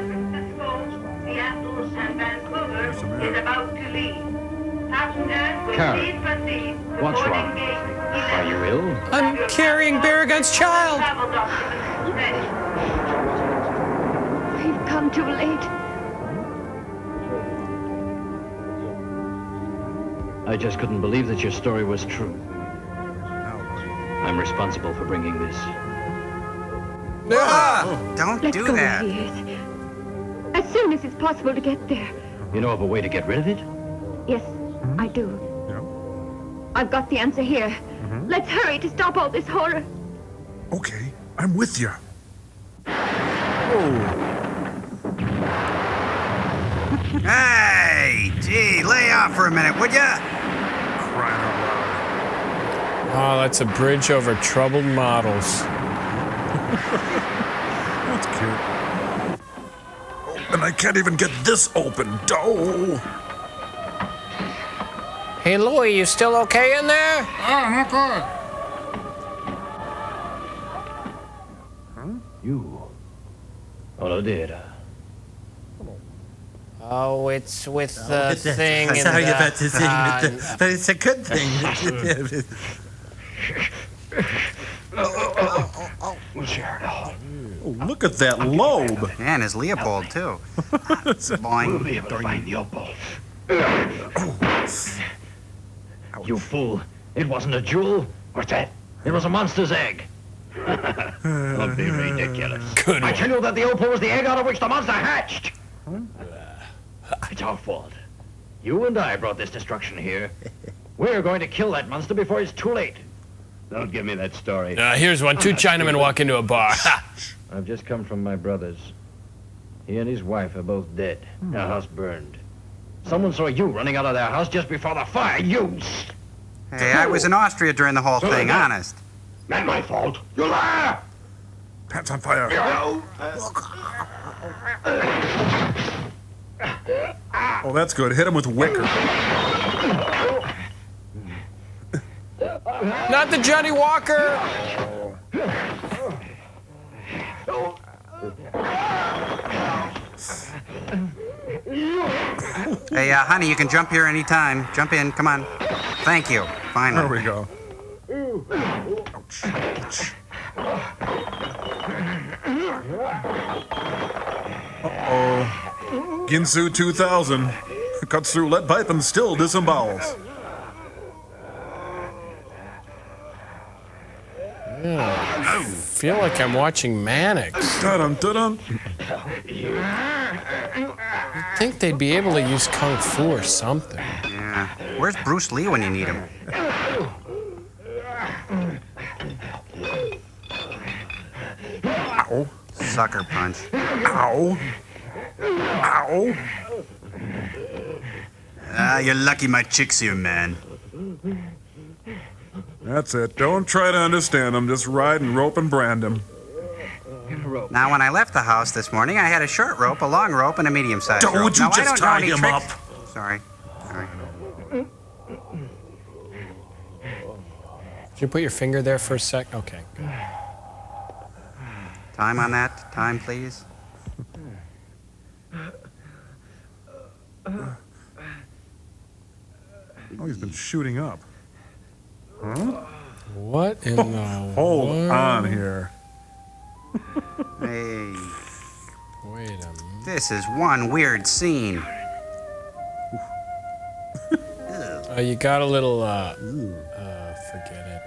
I: what's wrong? Are you ill?
E: I'm carrying Barugon's child.
O: We've come too late.
I: I just couldn't believe that your story was true. I'm responsible for bringing this.
Q: Don't
O: Let's
Q: do
O: go
Q: that.
O: where he is. As soon as it's possible to get there.
I: You know of a way to get rid of it?
O: Yes, I do. I've got the answer here. Let's hurry to stop all this horror.
M: Okay, I'm with you.
Q: Hey, gee, lay off for a minute, would ya?
M: Crying out loud.
E: Oh, that's a bridge over troubled models.
M: That's cute. Oh, and I can't even get this open. Oh.
E: Hey, Louie, you still okay in there?
N: Oh, okay.
I: You. Hello, dear.
E: Oh, it's with the
T: It's a-
E: thing. in
T: Sorry
E: the
T: about the thing, but it's a good thing.
I: We'll share it all.
M: Oh, look at that lobe.
Q: And his Leopold, too.
I: We'll be able to find the opal. You fool. It wasn't a jewel. What's that? It was a monster's egg. Don't be ridiculous.
E: Good
I: I
E: one.
I: tell you that the opal was the egg out of which the monster hatched. It's our fault. You and I brought this destruction here. We're going to kill that monster before it's too late. Don't give me that story.
E: Here's one. Two Chinamen walk into a bar.
I: I've just come from my brother's. He and his wife are both dead. Their house burned. Someone saw you running out of their house just before the fire. You...
Q: Hey, I was in Austria during the whole thing, honest.
I: Not my fault. You liar!
M: Pants on fire. Oh, that's good. Hit him with wicker.
E: Not the Johnny Walker.
Q: Hey, honey, you can jump here anytime. Jump in, come on. Thank you. Finally.
M: There we go. Ouch. Ouch. Uh-oh. Ginsu 2000. Cuts through lead pipe and still disembowels.
E: I feel like I'm watching Mannix.
M: Dun dun.
E: I think they'd be able to use Kung Fu or something.
Q: Yeah. Where's Bruce Lee when you need him?
M: Ow.
Q: Sucker punch.
M: Ow. Ow.
Q: You're lucky my chick's here, man.
M: That's it. Don't try to understand him. Just ride and rope and brand him.
Q: Now, when I left the house this morning, I had a short rope, a long rope, and a medium-sized rope.
M: Would you
Q: Now, I
M: just
Q: don't know
M: tie
Q: any
M: him
Q: tricks.
M: up?
Q: Sorry. Sorry.
E: Did you put your finger there for a sec? Okay. Good.
Q: Time on that. Time, please.
M: Oh, he's been shooting up. Huh?
E: What in the
M: Hold
E: world?
M: on here.
Q: Hey.
E: Wait a minute.
Q: This is one weird scene.
E: You got a little forget it.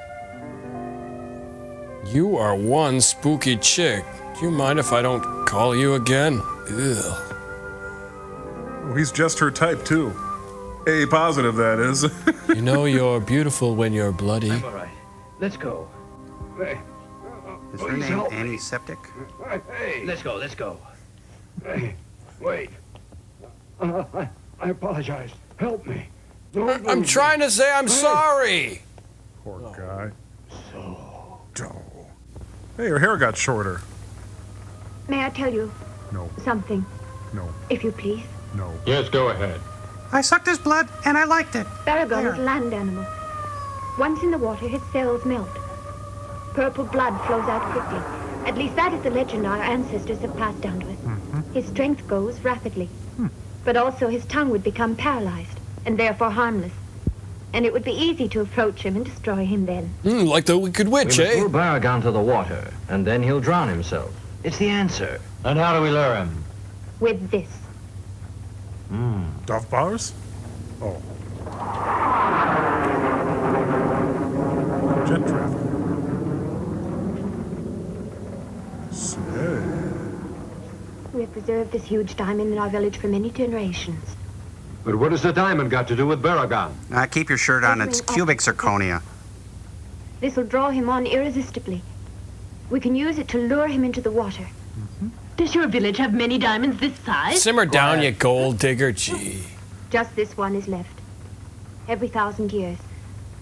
E: You are one spooky chick. Do you mind if I don't call you again? Ugh.
M: Oh, he's just her type, too. A positive, that is.
E: You know you're beautiful when you're bloody.
K: I'm all right. Let's go. Hey.
Q: Is her name Antiseptic?
K: Hey. Let's go, let's go.
L: Hey, wait. I apologize. Help me.
E: I'm trying to say I'm sorry.
M: Poor guy. Hey, her hair got shorter.
O: May I tell you
M: No.
O: something?
M: No.
O: If you please.
M: No.
F: Yes, go ahead.
Q: I sucked his blood, and I liked it.
O: Barugon is a land animal. Once in the water, his cells melt. Purple blood flows out quickly. At least that is the legend our ancestors have passed down to us. His strength goes rapidly. But also his tongue would become paralyzed, and therefore harmless. And it would be easy to approach him and destroy him then.
E: Like the Wicked Witch,
J: We must
E: eh?
J: throw Barugon to the water, and then he'll drown himself. It's the answer.
K: And how do we lure him?
O: With this.
M: Duff bars? Oh. Jet traffic. Say.
O: We have preserved this huge diamond in our village for many generations.
J: But what has the diamond got to do with Barugon?
Q: Keep your shirt on. It's cubic zirconia.
O: This will draw him on irresistibly. We can use it to lure him into the water.
S: Does your village have many diamonds this size?
E: Simmer down, you gold digger. Gee.
O: Just this one is left. Every 1,000 years,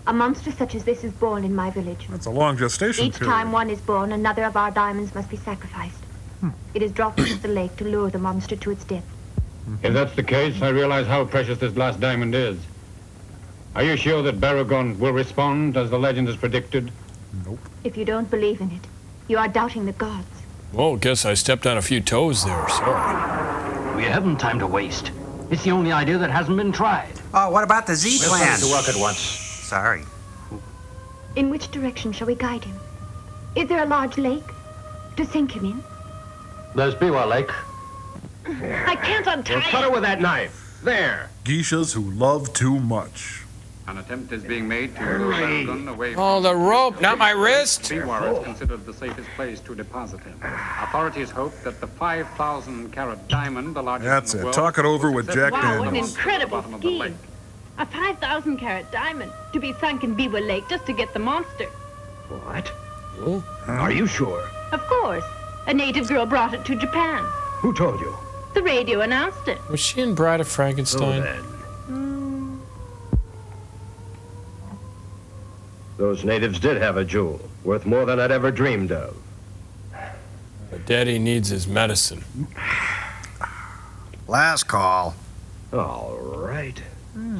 O: a monster such as this is born in my village.
M: That's a long gestation
O: Each
M: period.
O: time one is born, another of our diamonds must be sacrificed. It is dropped into the lake to lure the monster to its death.
R: If that's the case, I realize how precious this last diamond is. Are you sure that Barugon will respond as the legend has predicted?
M: Nope.
O: If you don't believe in it, you are doubting the gods.
E: Well, guess I stepped on a few toes there. Sorry.
I: We haven't time to waste. It's the only idea that hasn't been tried.
Q: Oh, what about the Z
I: We'll
Q: plan?
I: put it to work at once.
Q: Sorry.
O: In which direction shall we guide him? Is there a large lake to sink him in?
J: There's Biwa Lake.
S: I can't untie
J: We'll cut her with that knife. There.
M: Geishas who love too much.
U: An attempt is being made to lure Barugon away from...
E: Oh, the rope, not my wrist.
U: Biwa is considered the safest place to deposit him. Authorities hope that the 5,000-carat diamond, the largest
M: That's
U: in the
M: it.
U: world,
M: Talk it over with Jack
S: Wow, what an
M: Daniels.
S: incredible
U: bottom of the lake.
S: scheme. A 5,000-carat diamond to be sunk in Biwa Lake just to get the monster.
J: What? Are you sure?
S: Of course. A native girl brought it to Japan.
J: Who told you?
S: The radio announced it.
E: Was she in Bride of Frankenstein?
H: Those natives did have a jewel, worth more than I'd ever dreamed of.
E: But Daddy needs his medicine.
Q: Last call.
H: All right.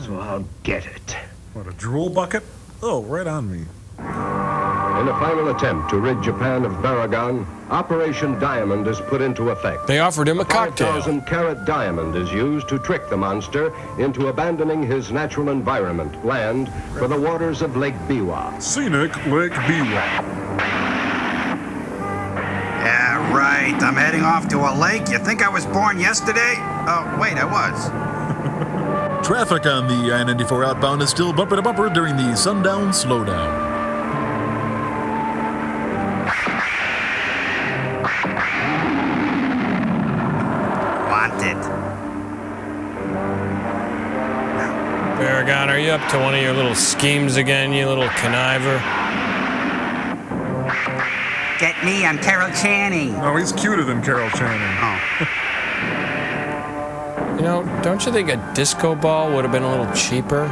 H: So I'll get it.
M: What, a drool bucket? Oh, right on me.
H: In a final attempt to rid Japan of Barugon, Operation Diamond is put into effect.
E: They offered him a cocktail.
H: 5,000-carat diamond is used to trick the monster into abandoning his natural environment, land, for the waters of Lake Biwa.
M: Scenic Lake Biwa.
Q: Yeah, right. I'm heading off to a lake. You think I was born yesterday? Oh, wait, I was.
M: Traffic on the I-94 outbound is still bumper to bumper during the sundown slowdown.
E: Barugon, are you up to one of your little schemes again, you little conniver?
Q: Get me, I'm Carol Channing.
M: No, he's cuter than Carol Channing.
E: You know, don't you think a disco ball would have been a little cheaper?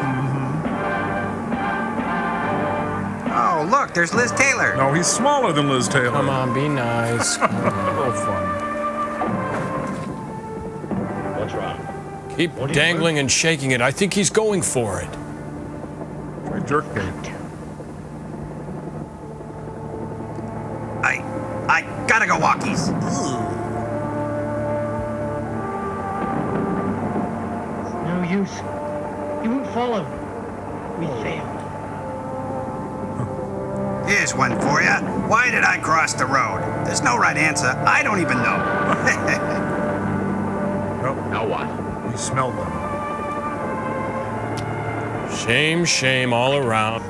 Q: Oh, look, there's Liz Taylor.
M: No, he's smaller than Liz Taylor.
E: Come on, be nice.
M: Oh, fun.
J: What's wrong?
E: Keep dangling and shaking it. I think he's going for it.
M: Try jerkbait.
Q: I gotta go walkies.
K: No use. You won't follow. We failed.
Q: Here's one for you. Why did I cross the road? There's no right answer. I don't even know.
M: Nope.
J: Now what?
M: We smelled them.
E: Shame, shame all around.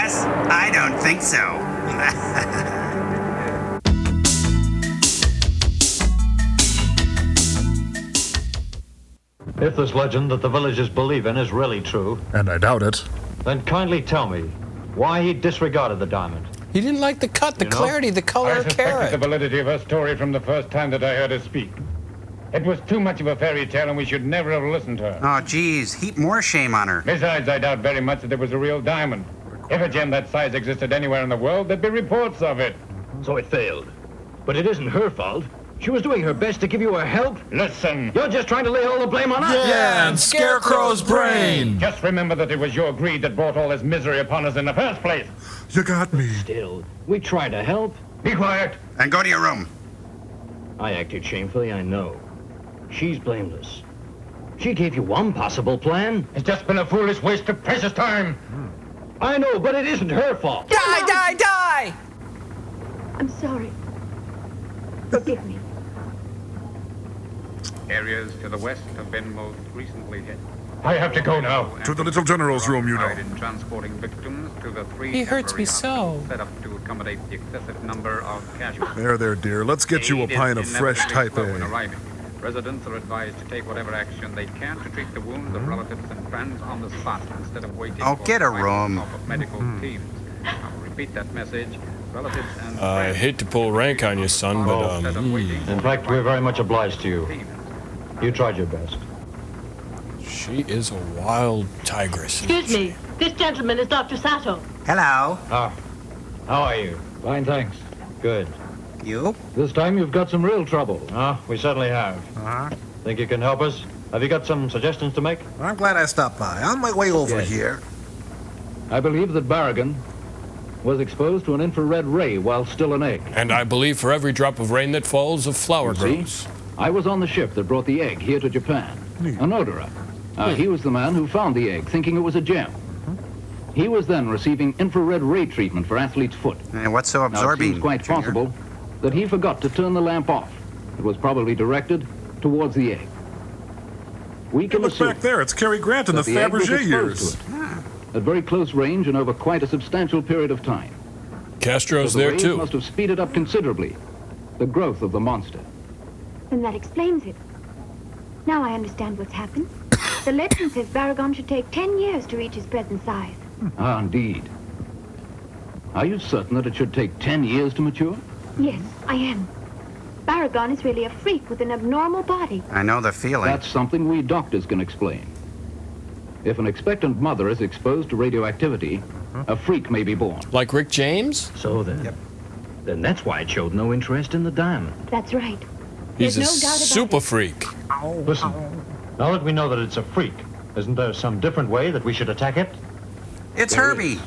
Q: gas? I don't think so.
J: If this legend that the villagers believe in is really true,
M: and I doubt it,
J: then kindly tell me why he disregarded the diamond.
E: He didn't like the cut, the clarity, the color
R: I
E: of
R: suspected
E: carrot.
R: the validity of her story from the first time that I heard her speak. It was too much of a fairy tale, and we should never have listened to her.
Q: Oh, geez, heap more shame on her.
R: Besides, I doubt very much that there was a real diamond. If a gem that size existed anywhere in the world, there'd be reports of it.
A: So it failed. But it isn't her fault. She was doing her best to give you her help.
R: Listen.
A: You're just trying to lay all the blame on us.
R: Yeah,
A: and
R: Scarecrow's brain. Just remember that it was your greed that brought all this misery upon us in the first place.
M: You got me.
A: Still, we tried to help.
R: Be quiet.
Q: And go to your room.
A: I acted shamefully, I know. She's blameless. She gave you one possible plan.
R: It's just been a foolish waste of precious time.
A: I know, but it isn't her fault.
E: Die, die, die!
O: I'm sorry. Forgive me.
U: Areas to the west have been most recently hit.
R: I have to go now.
M: To the little general's room, you know.
U: In transporting victims to the 3
E: He hurts me so.
U: set up to accommodate the excessive number of casualties.
M: There, dear. Let's get you a pint of fresh type
U: When
M: A.
U: arriving, residents are advised to take whatever action they can to treat the wounds of relatives and friends on the spot instead of waiting
Q: Oh,
U: for
Q: get a
U: the arrival
Q: room.
U: of medical teams. I will repeat that message. Relatives and
E: I hate to pull rank on you, son, but
J: In fact, we're very much obliged to you. You tried your best.
E: she is a wild tigress.
V: Excuse me. This gentleman is Dr. Sato.
Q: Hello.
J: Ah, how are you? Fine, thanks. Good.
Q: You?
J: This time you've got some real trouble. Ah, we certainly have.
Q: Uh-huh.
J: Think you can help us? Have you got some suggestions to make?
W: I'm glad I stopped by. On my way over here.
I: I believe that Barugon was exposed to an infrared ray while still an egg.
E: And I believe for every drop of rain that falls, a flower grows.
I: I was on the ship that brought the egg here to Japan. Onodera. He was the man who found the egg, thinking it was a gem. He was then receiving infrared ray treatment for athlete's foot.
Q: And what's so
I: Now, it
Q: absorbing,
I: seems quite
Q: Junior?
I: possible that he forgot to turn the lamp off. It was probably directed towards the egg. We can
M: Look
I: assume
M: back there. It's Cary Grant in the
I: that egg was
M: Fabergé
I: exposed
M: years.
I: to it at very close range and over quite a substantial period of time.
E: Castro's
I: So the
E: there
I: rays
E: too.
I: must have speeded up considerably the growth of the monster.
O: Then that explains it. Now I understand what's happened. The legend says Barugon should take 10 years to reach his present size.
I: Ah, indeed. Are you certain that it should take 10 years to mature?
O: Yes, I am. Barugon is really a freak with an abnormal body.
Q: I know the feeling.
I: That's something we doctors can explain. If an expectant mother is exposed to radioactivity, a freak may be born.
E: Like Rick James?
A: So then, then that's why it showed no interest in the diamond.
O: That's right.
E: He's a
O: There's no doubt about
E: super
O: it.
E: freak.
J: Listen, now that we know that it's a freak, isn't there some different way that we should attack it?
Q: It's
I: There
Q: Herbie.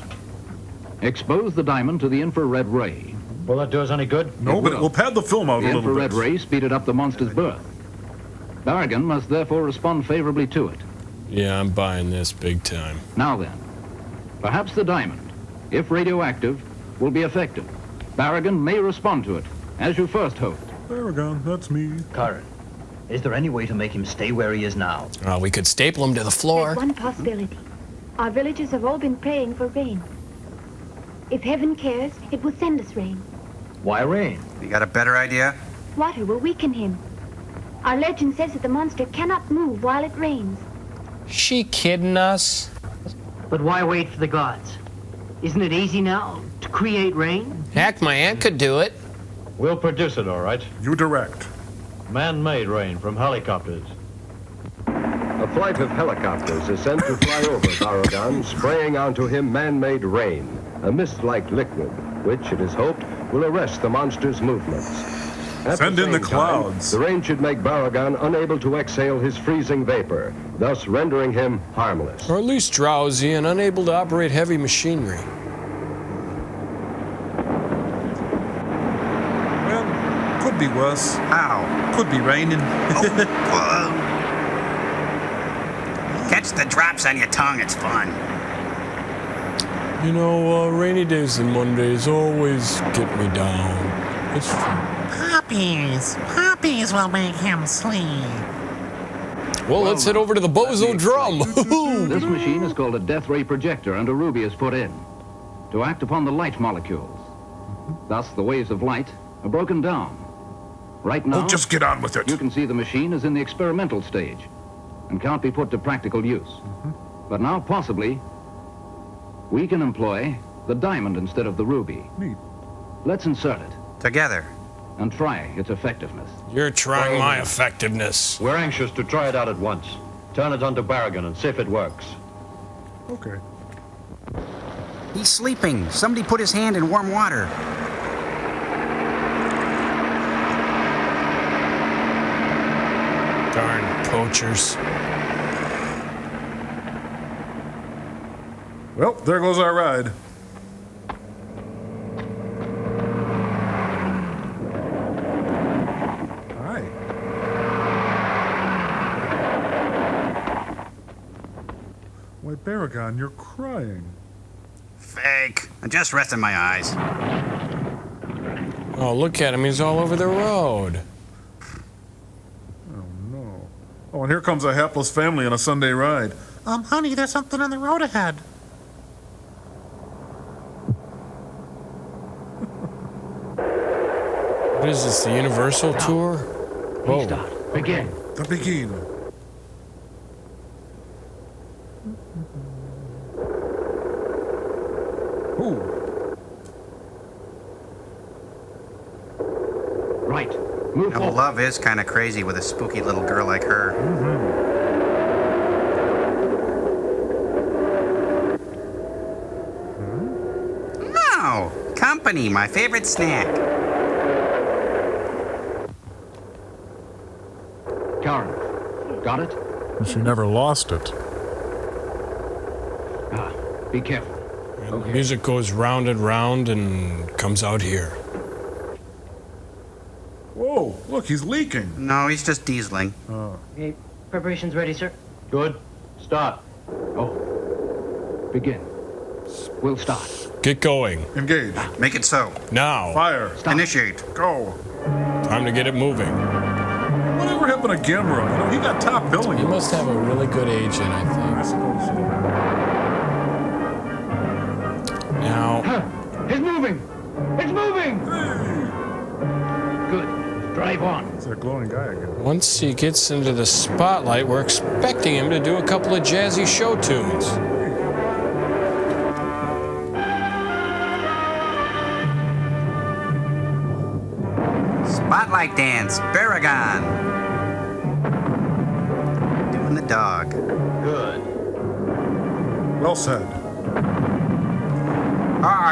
I: Expose the diamond to the infrared ray.
J: Will that do us any good?
M: No, but it will pad the film out
I: The
M: a little
I: infrared
M: bit.
I: ray speeded up the monster's birth. Barugon must therefore respond favorably to it.
E: Yeah, I'm buying this big time.
I: Now then, perhaps the diamond, if radioactive, will be effective. Barugon may respond to it, as you first hoped.
M: Barugon, that's me.
A: Karen, is there any way to make him stay where he is now?
E: We could staple him to the floor.
O: There's one possibility. Our villagers have all been praying for rain. If heaven cares, it will send us rain.
A: Why rain?
Q: You got a better idea?
O: Water will weaken him. Our legend says that the monster cannot move while it rains.
E: She kidding us?
S: But why wait for the gods? Isn't it easy now to create rain?
E: Heck, my aunt could do it.
J: We'll produce it, all right.
M: You direct.
J: Man-made rain from helicopters.
H: A flight of helicopters is sent to fly over Barugon, spraying onto him man-made rain, a mist-like liquid, which, it is hoped, will arrest the monster's movements. At
M: Send in the
H: same
M: clouds.
H: time, the rain should make Barugon unable to exhale his freezing vapor, thus rendering him harmless.
E: Or at least drowsy and unable to operate heavy machinery.
M: Well, could be worse.
Q: How?
W: Could be raining.
Q: Catch the drops on your tongue, it's fun.
E: You know, rainy days and Mondays always get me down. It's true.
T: Puppies will make him sleep.
E: Well, let's head over to the Bozo drum.
I: This machine is called a death ray projector, and a ruby is put in. to act upon the light molecules. Thus, the waves of light are broken down. Right now,
M: just get on with it.
I: You can see the machine is in the experimental stage and can't be put to practical use. But now, possibly, we can employ the diamond instead of the ruby.
M: Neat.
I: Let's insert it.
Q: Together.
I: And try its effectiveness.
E: You're trying my effectiveness.
J: We're anxious to try it out at once. Turn it onto Barugon and see if it works.
M: Okay.
Q: He's sleeping. Somebody put his hand in warm water.
E: Darn poachers.
M: Well, there goes our ride. Hi. Why, Barugon, you're crying.
Q: Fake. I'm just resting my eyes.
E: Oh, look at him. He's all over the road.
M: Oh, and here comes a hapless family on a Sunday ride.
T: Honey, there's something on the road ahead.
E: What is this, the Universal Tour? Whoa.
A: Start. Begin.
M: The begin. Ooh.
A: Right. Move forward.
Q: Love is kind of crazy with a spooky little girl like her. Oh, company, my favorite snack.
A: Karen, got it?
M: She never lost it.
A: Be careful.
E: And the music goes round and round and comes out here.
M: Whoa, look, he's leaking.
Q: No, he's just dieseling.
S: Okay, preparations ready, sir.
J: Good. Start.
A: Oh. Begin. We'll start.
E: Get going.
M: Engage.
Q: Make it so.
E: Now.
M: Fire.
Q: Initiate.
M: Go.
E: Time to get it moving.
M: Whatever happened to Gamera? You know, he got top billing.
E: He must have a really good agent, I think.
M: I suppose so.
E: Now.
A: It's moving! It's moving! Good. Drive on.
M: It's that glowing guy again.
E: Once he gets into the spotlight, we're expecting him to do a couple of jazzy show tunes.
Q: Spotlight dance, Barugon. Doing the dog.
J: Good.
M: Well said.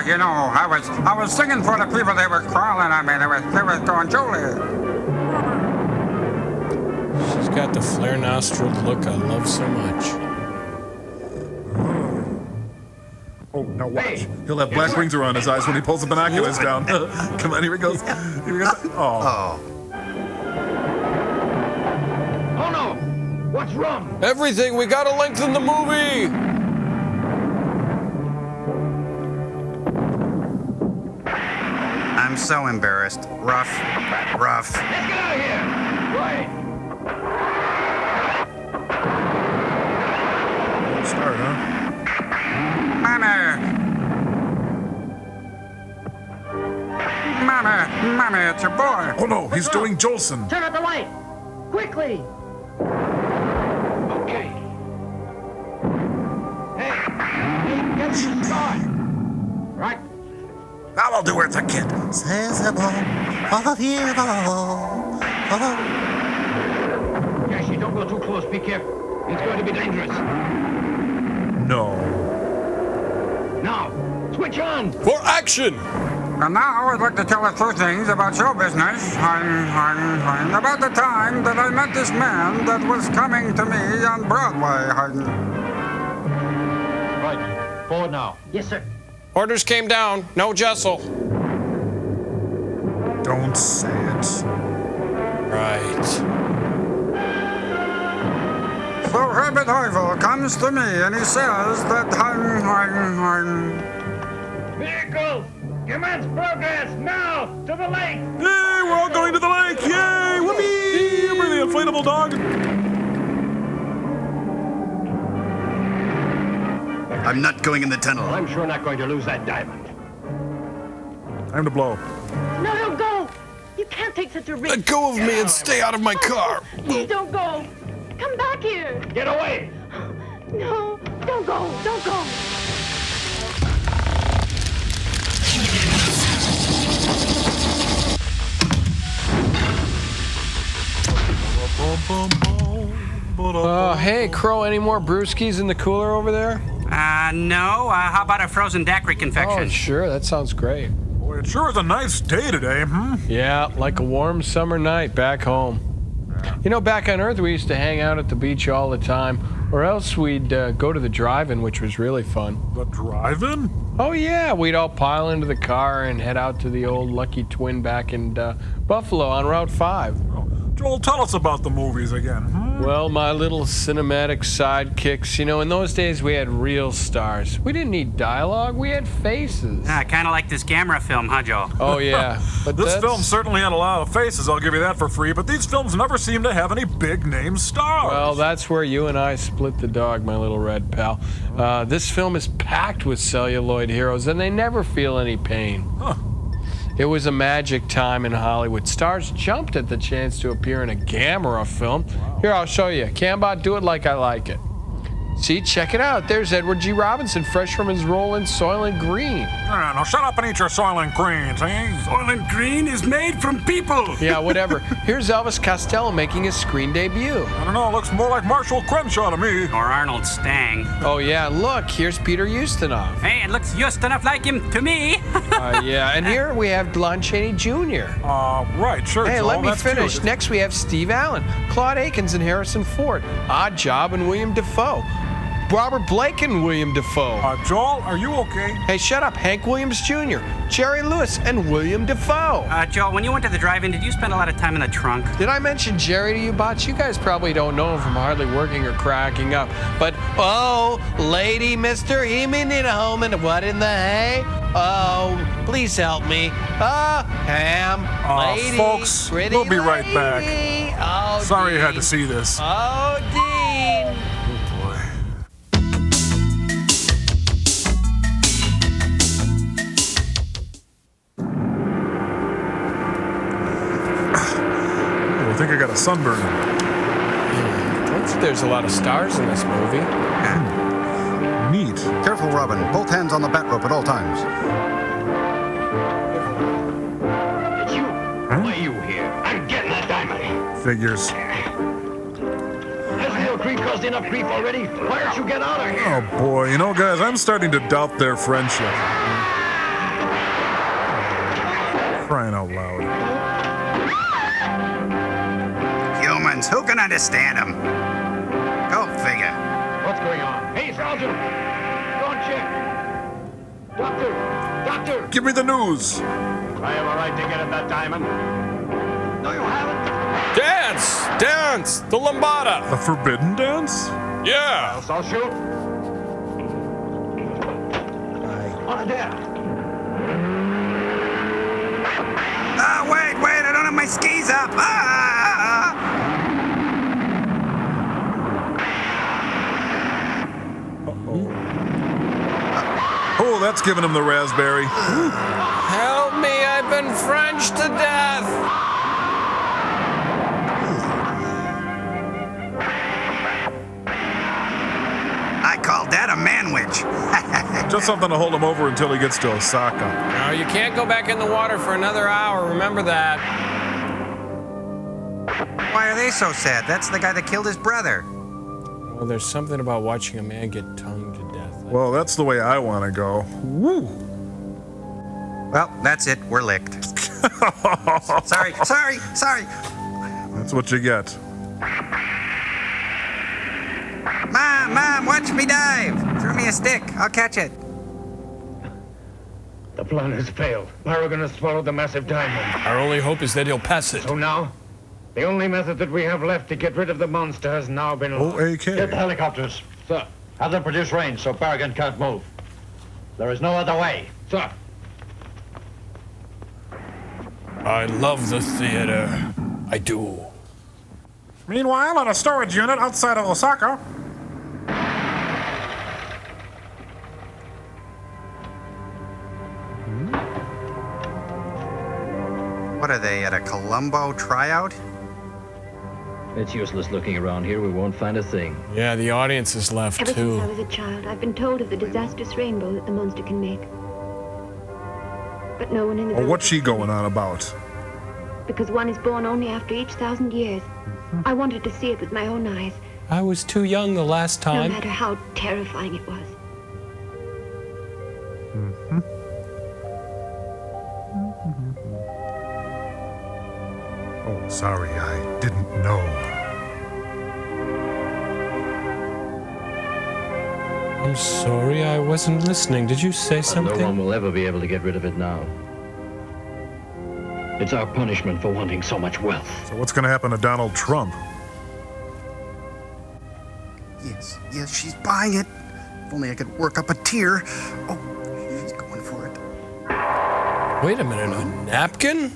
G: You know, I was singing for the people. They were crawling on me. They were going, Julie.
E: She's got the flare nostril look I love so much.
M: Oh, now watch. He'll have black rings around his eyes when he pulls the binoculars down. Come on, here he goes. Here he goes. Oh.
A: Oh no! What's wrong?
E: Everything! We gotta lengthen the movie!
Q: I'm so embarrassed. Rough.
A: Let's get out of here! Right!
M: Start, huh?
G: Mommy, it's your boy.
M: Oh no, he's doing Jolson.
S: Turn out the light! Quickly!
A: Okay. Hey, get the start! Right?
W: Now I'll do Earth a Kid.
A: Cashy, don't go too close. Be careful. It's going to be dangerous.
M: No.
A: Now, switch on!
E: For action!
G: And now I'd like to tell a few things about show business. About the time that I met this man that was coming to me on Broadway.
J: Right. Forward now.
S: Yes, sir.
E: Orders came down. No Jessel.
M: Don't say it.
E: Right.
G: So Herbert Heuvel comes to me and he says that
S: Vehicles! Commence progress now to the lake!
M: Yay, we're all going to the lake! Yay! Whoopee! We're the inflatable dog.
B: I'm not going in the tunnel.
J: I'm sure not going to lose that diamond.
M: Time to blow.
V: No, don't go. You can't take such a risk.
E: Let go of me and stay out of my car.
V: Please don't go. Come back here.
J: Get away.
V: No, don't go. Don't go.
E: Hey, Crow, any more brewskis in the cooler over there?
Q: No. How about a frozen daiquiri confection?
E: Oh, sure. That sounds great.
M: Boy, it sure is a nice day today,
E: Yeah, like a warm summer night back home. You know, back on Earth, we used to hang out at the beach all the time, or else we'd go to the drive-in, which was really fun.
M: The drive-in?
E: Oh, yeah. We'd all pile into the car and head out to the old Lucky Twin back in Buffalo on Route 5.
M: Joel, tell us about the movies again.
E: Well, my little cinematic sidekicks. You know, in those days, we had real stars. We didn't need dialogue. We had faces.
Q: Kind of like this Gamera film, huh, Joel?
E: Oh, yeah. But
M: this film certainly had a lot of faces, I'll give you that for free, but these films never seem to have any big-name stars.
E: Well, that's where you and I split the dog, my little red pal. This film is packed with celluloid heroes, and they never feel any pain.
M: Huh.
E: It was a magic time in Hollywood. Stars jumped at the chance to appear in a Gamera film. Wow. Here, I'll show you. Cambot, do it like I like it. See, check it out. There's Edward G. Robinson, fresh from his role in Soylent Green.
M: Yeah, now shut up and eat your Soylent Greens, eh?
Q: Soylent Green is made from people.
E: Yeah, whatever. Here's Elvis Costello making his screen debut.
M: I don't know, it looks more like Marshall Crenshaw to me.
Q: Or Arnold Stang.
E: Oh, yeah, look, here's Peter Ustinov.
Q: Hey, it looks just enough like him to me.
E: Yeah, and here we have Lon Chaney Jr.
M: Right, sure,
E: Hey,
M: Joel,
E: let me
M: that's
E: finish.
M: cute.
E: Next we have Steve Allen, Claude Akins and Harrison Ford, Odd Job and William Dafoe, Robert Blake and William Dafoe.
M: Joel, are you okay?
E: Hey, shut up. Hank Williams Jr., Jerry Lewis, and William Dafoe.
Q: Joel, when you went to the drive-in, did you spend a lot of time in the trunk?
E: Did I mention Jerry to you, Bots? You guys probably don't know him from hardly working or cracking up. But, oh, lady, mister, he me need a home and what in the hay? Oh, please help me. Ham, lady,
M: folks,
E: pretty
M: we'll be right
E: lady.
M: back.
E: Oh,
M: Sorry
E: Dean.
M: you had to see this.
E: Oh, Dean.
M: I think I got a sunburn.
E: There's a lot of stars in this movie.
M: Neat.
B: Careful, Robin. Both hands on the bat rope at all times.
I: It's you. Why are you here? I'm getting that diamond.
M: Figures.
I: Has Mill Creek caused enough grief already? Why don't you get out of here?
M: Oh, boy. You know, guys, I'm starting to doubt their friendship. Crying out loud.
Q: Humans, who can understand them? Go figure.
I: What's going on? Hey, Sergeant! Don't check! Doctor! Doctor!
M: Give me the news!
J: I have a right to get at that diamond.
I: No, you haven't!
E: Dance! Dance! The lambada!
M: A forbidden dance?
E: Yeah!
J: I'll shoot.
I: On there!
Q: Wait, I don't have my skis up.
M: Oh, that's giving him the raspberry.
E: Help me, I've been Frenched to death!
Q: I call that a manwich.
M: Just something to hold him over until he gets to Osaka.
E: No, you can't go back in the water for another hour, remember that.
Q: Why are they so sad? That's the guy that killed his brother.
E: Well, there's something about watching a man get tongued to death.
M: Well, that's the way I want to go. Woo!
Q: Well, that's it. We're licked. Sorry.
M: That's what you get.
Q: Mom, watch me dive. Throw me a stick. I'll catch it.
I: The plan has failed. Barugon has swallowed the massive diamond.
E: Our only hope is that he'll pass it.
I: So now, the only method that we have left to get rid of the monster has now been lost.
M: OAK.
J: Get the helicopters. Sir, have them produce range so Barugon can't move. There is no other way.
I: Sir.
E: I love the theater. I do.
N: Meanwhile, at a storage unit outside of Osaka.
Q: What are they, at a Columbo tryout?
A: It's useless looking around here. We won't find a thing.
E: Yeah, the audience is left
O: Ever
E: too.
O: since I was a child, I've been told of the disastrous rainbow that the monster can make. But no one in the
M: Oh,
O: village
M: what's she going on about?
O: because one is born only after each 1,000 years. I wanted to see it with my own eyes,
E: I was too young the last
O: no
E: time.
O: matter how terrifying it was.
M: Oh, sorry, I didn't know.
E: I'm sorry, I wasn't listening. Did you say something?
A: No one will ever be able to get rid of it now. It's our punishment for wanting so much wealth.
M: So what's going to happen to Donald Trump?
Q: Yes, she's buying it. If only I could work up a tear. Oh, she's going for it.
E: Wait a minute, a napkin?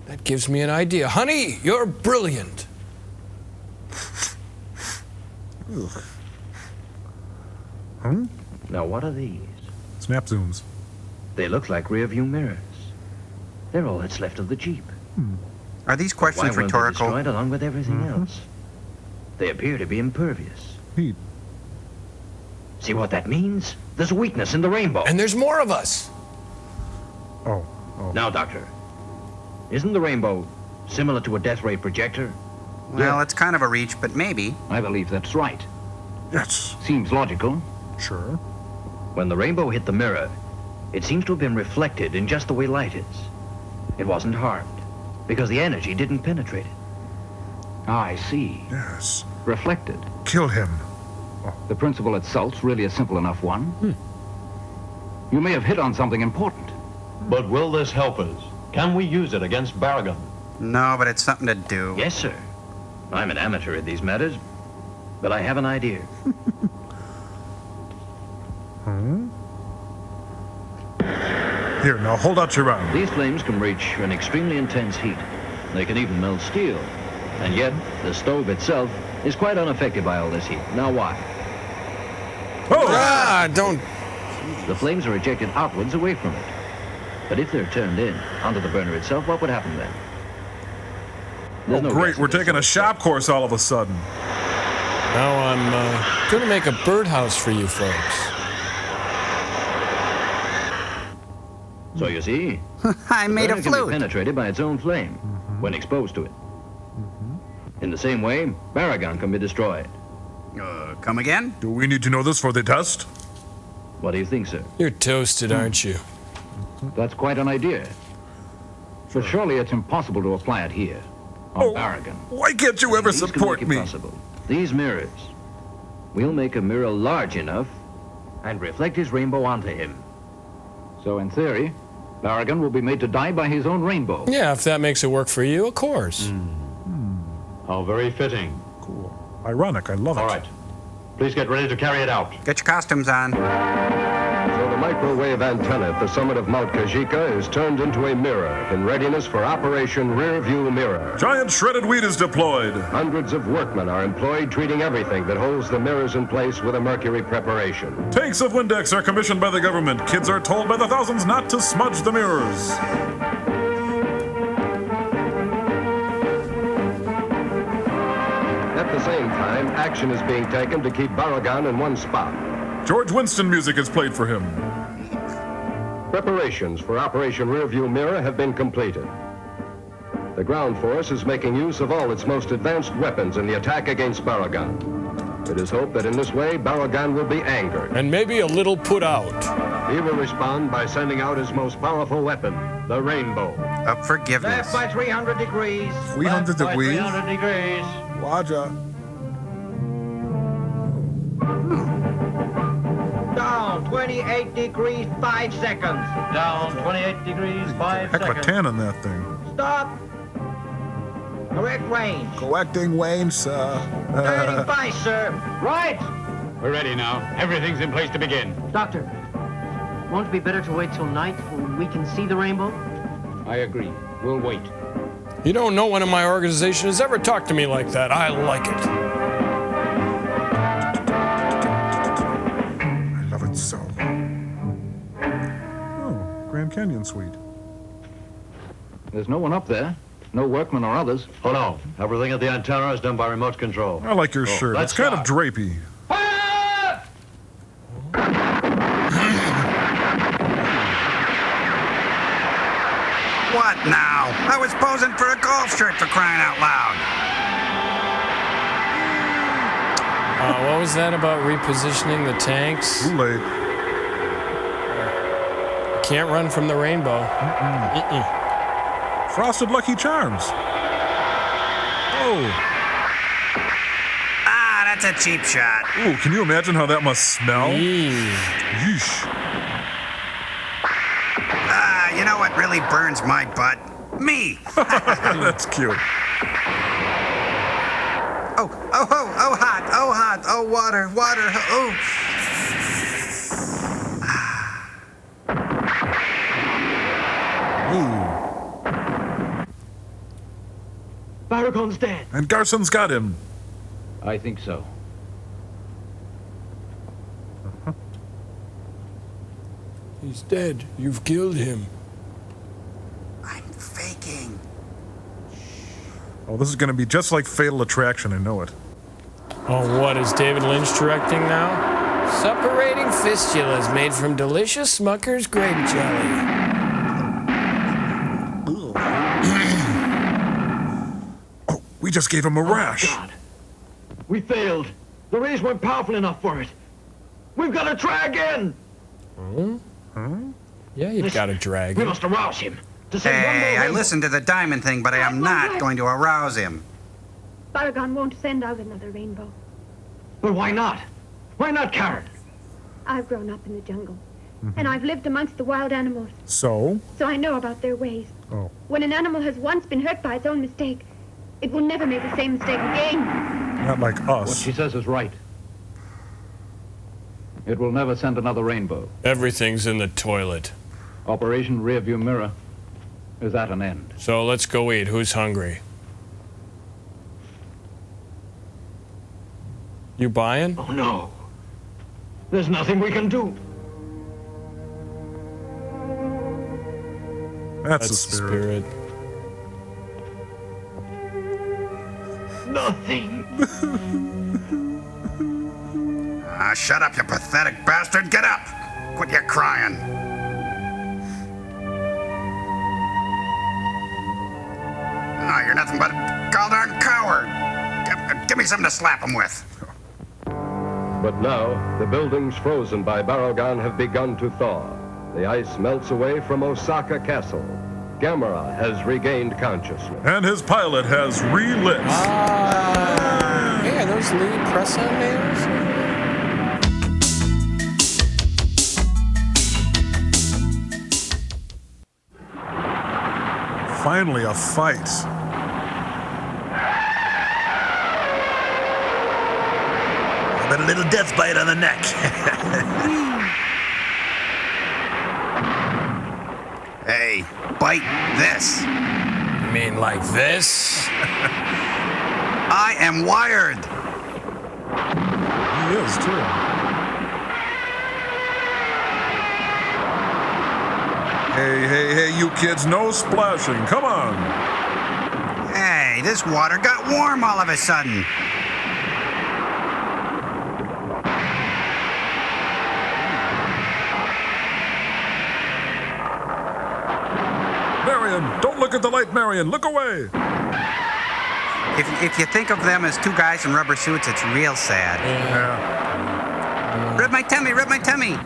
E: That gives me an idea. Honey, you're brilliant.
M: Ugh.
A: Now, what are these?
M: Snap zooms.
A: They look like rear view mirrors. They're all that's left of the Jeep.
Q: Are these
A: Why
Q: questions
A: weren't they
Q: rhetorical?
A: destroyed along with everything else? They appear to be impervious.
M: Neat.
A: See what that means? There's a weakness in the rainbow.
E: And there's more of us.
M: Oh.
A: Now, Doctor, isn't the rainbow similar to a death ray projector?
Q: Well, it's kind of a reach, but maybe.
I: I believe that's right.
M: Yes.
I: Seems logical.
M: Sure.
A: When the rainbow hit the mirror, it seems to have been reflected in just the way light is. It wasn't harmed, because the energy didn't penetrate it.
I: I see.
M: Yes.
I: Reflected.
M: Kill him.
I: The principle itself's really a simple enough one. You may have hit on something important.
J: But will this help us? Can we use it against Barugon?
Q: No, but it's something to do.
A: Yes, sir. I'm an amateur at these matters, but I have an idea.
M: Here, now hold out your arm.
A: These flames can reach an extremely intense heat. They can even melt steel. And yet, the stove itself is quite unaffected by all this heat. Now why?
E: Don't.
A: The flames are ejected outwards away from it. But if they're turned in onto the burner itself, what would happen then? There's no
M: Great,
A: gas
M: we're
A: in this.
M: taking a shop course all of a sudden.
E: Now I'm going to make a birdhouse for you folks.
A: So you see,
Q: I made a
A: the burner can be
Q: flute.
A: penetrated by its own flame when exposed to it. In the same way, Barugon can be destroyed.
Q: Come again?
M: Do we need to know this for the test?
A: What do you think, sir?
E: You're toasted, aren't you?
I: That's quite an idea. But surely it's impossible to apply it here, on Barugon.
M: Why can't you ever
A: These can
M: support
A: make it
M: me?
A: possible. These mirrors. We'll make a mirror large enough and reflect his rainbow onto him.
I: So in theory, Barugon will be made to die by his own rainbow.
E: Yeah, if that makes it work for you, of course.
J: How very fitting.
M: Cool. Ironic, I love it.
J: All right. Please get ready to carry it out.
Q: Get your costumes on.
H: So the microwave antenna at the summit of Mount Kajika is turned into a mirror in readiness for Operation Rear View Mirror.
M: Giant shredded wheat is deployed.
H: Hundreds of workmen are employed treating everything that holds the mirrors in place with a mercury preparation.
M: Tanks of Windex are commissioned by the government. Kids are told by the thousands not to smudge the mirrors.
H: At the same time, action is being taken to keep Barugon in one spot.
M: George Winston music is played for him.
H: Preparations for Operation Rearview Mirror have been completed. The ground force is making use of all its most advanced weapons in the attack against Barugon. It is hoped that in this way, Barugon will be angered.
E: And maybe a little put out.
H: He will respond by sending out his most powerful weapon, the rainbow.
Q: Of forgiveness.
S: Left by 300 degrees.
M: 300
S: Left by
M: degrees?
S: 300 degrees.
M: Roger.
S: Down 28 degrees, 5 seconds. Down 28 degrees, 5
M: Heck of a
S: seconds.
M: tan in that thing.
S: Stop. Correct range.
M: Correcting Wayne, sir.
S: 35, sir. Right.
R: We're ready now. Everything's in place to begin.
C: Doctor, won't it be better to wait till night when we can see the rainbow?
R: I agree. We'll wait.
E: You don't know one in my organization has ever talked to me like that. I like it.
M: I love it so. Oh. Grand Canyon suite.
I: There's no one up there. No workmen or others.
J: Oh, no. Everything at the antenna is done by remote control.
M: I like your shirt. It's kind of drapey.
Q: What now? I was posing for a golf shirt, for crying out loud.
E: What was that about repositioning the tanks?
M: Too late.
E: Can't run from the rainbow.
M: Frosted Lucky Charms. Oh.
Q: Ah, that's a cheap shot.
M: Ooh, can you imagine how that must smell? Yeesh.
Q: Ah, you know what really burns my butt? Me.
M: That's cute.
Q: Oh, hot, oh, water, oh.
M: Ooh.
C: Barugon's dead.
M: And Garson's got him.
I: I think so.
E: He's dead. You've killed him.
Q: I'm faking.
M: Oh, this is going to be just like Fatal Attraction, I know it.
E: Oh, what is David Lynch directing now? Suppurating fistulas made from delicious Smucker's grape jelly.
M: Oh, we just gave him a rash.
C: God. We failed. The rays weren't powerful enough for it. We've got to try again.
E: Yeah, you've got a dragon.
C: We must arouse him.
Q: Hey, I listened to the diamond thing, but I am not going to arouse him.
O: Barugon won't send out another rainbow.
C: But why not? Why not, Karen?
O: I've grown up in the jungle, and I've lived amongst the wild animals,
M: So?
O: so I know about their ways.
M: Oh.
O: When an animal has once been hurt by its own mistake, it will never make the same mistake again.
M: Not like us.
I: What she says is right. It will never send another rainbow.
E: Everything's in the toilet.
I: Operation Rearview Mirror is at an end.
E: So let's go eat. Who's hungry? You buying?
C: Oh, no. There's nothing we can do.
M: That's the spirit.
C: Nothing.
Q: Shut up, you pathetic bastard. Get up. Quit your crying. No, you're nothing but a gall-darn coward. Give me something to slap him with.
H: But now, the buildings frozen by Barugon have begun to thaw. The ice melts away from Osaka Castle. Gamera has regained consciousness.
M: And his pilot has relit.
E: Hey, are those lead press-on nails?
M: Finally, a fight.
W: I bet a little death bite on the neck.
Q: Hey, bite this.
E: You mean like this?
Q: I am wired.
M: He is, too. Hey, you kids, no splashing. Come on.
Q: Hey, this water got warm all of a sudden.
M: Marion, don't look at the light, Marion. Look away.
Q: If you think of them as two guys in rubber suits, it's real sad.
M: Yeah.
Q: Rip my tummy, rip my tummy.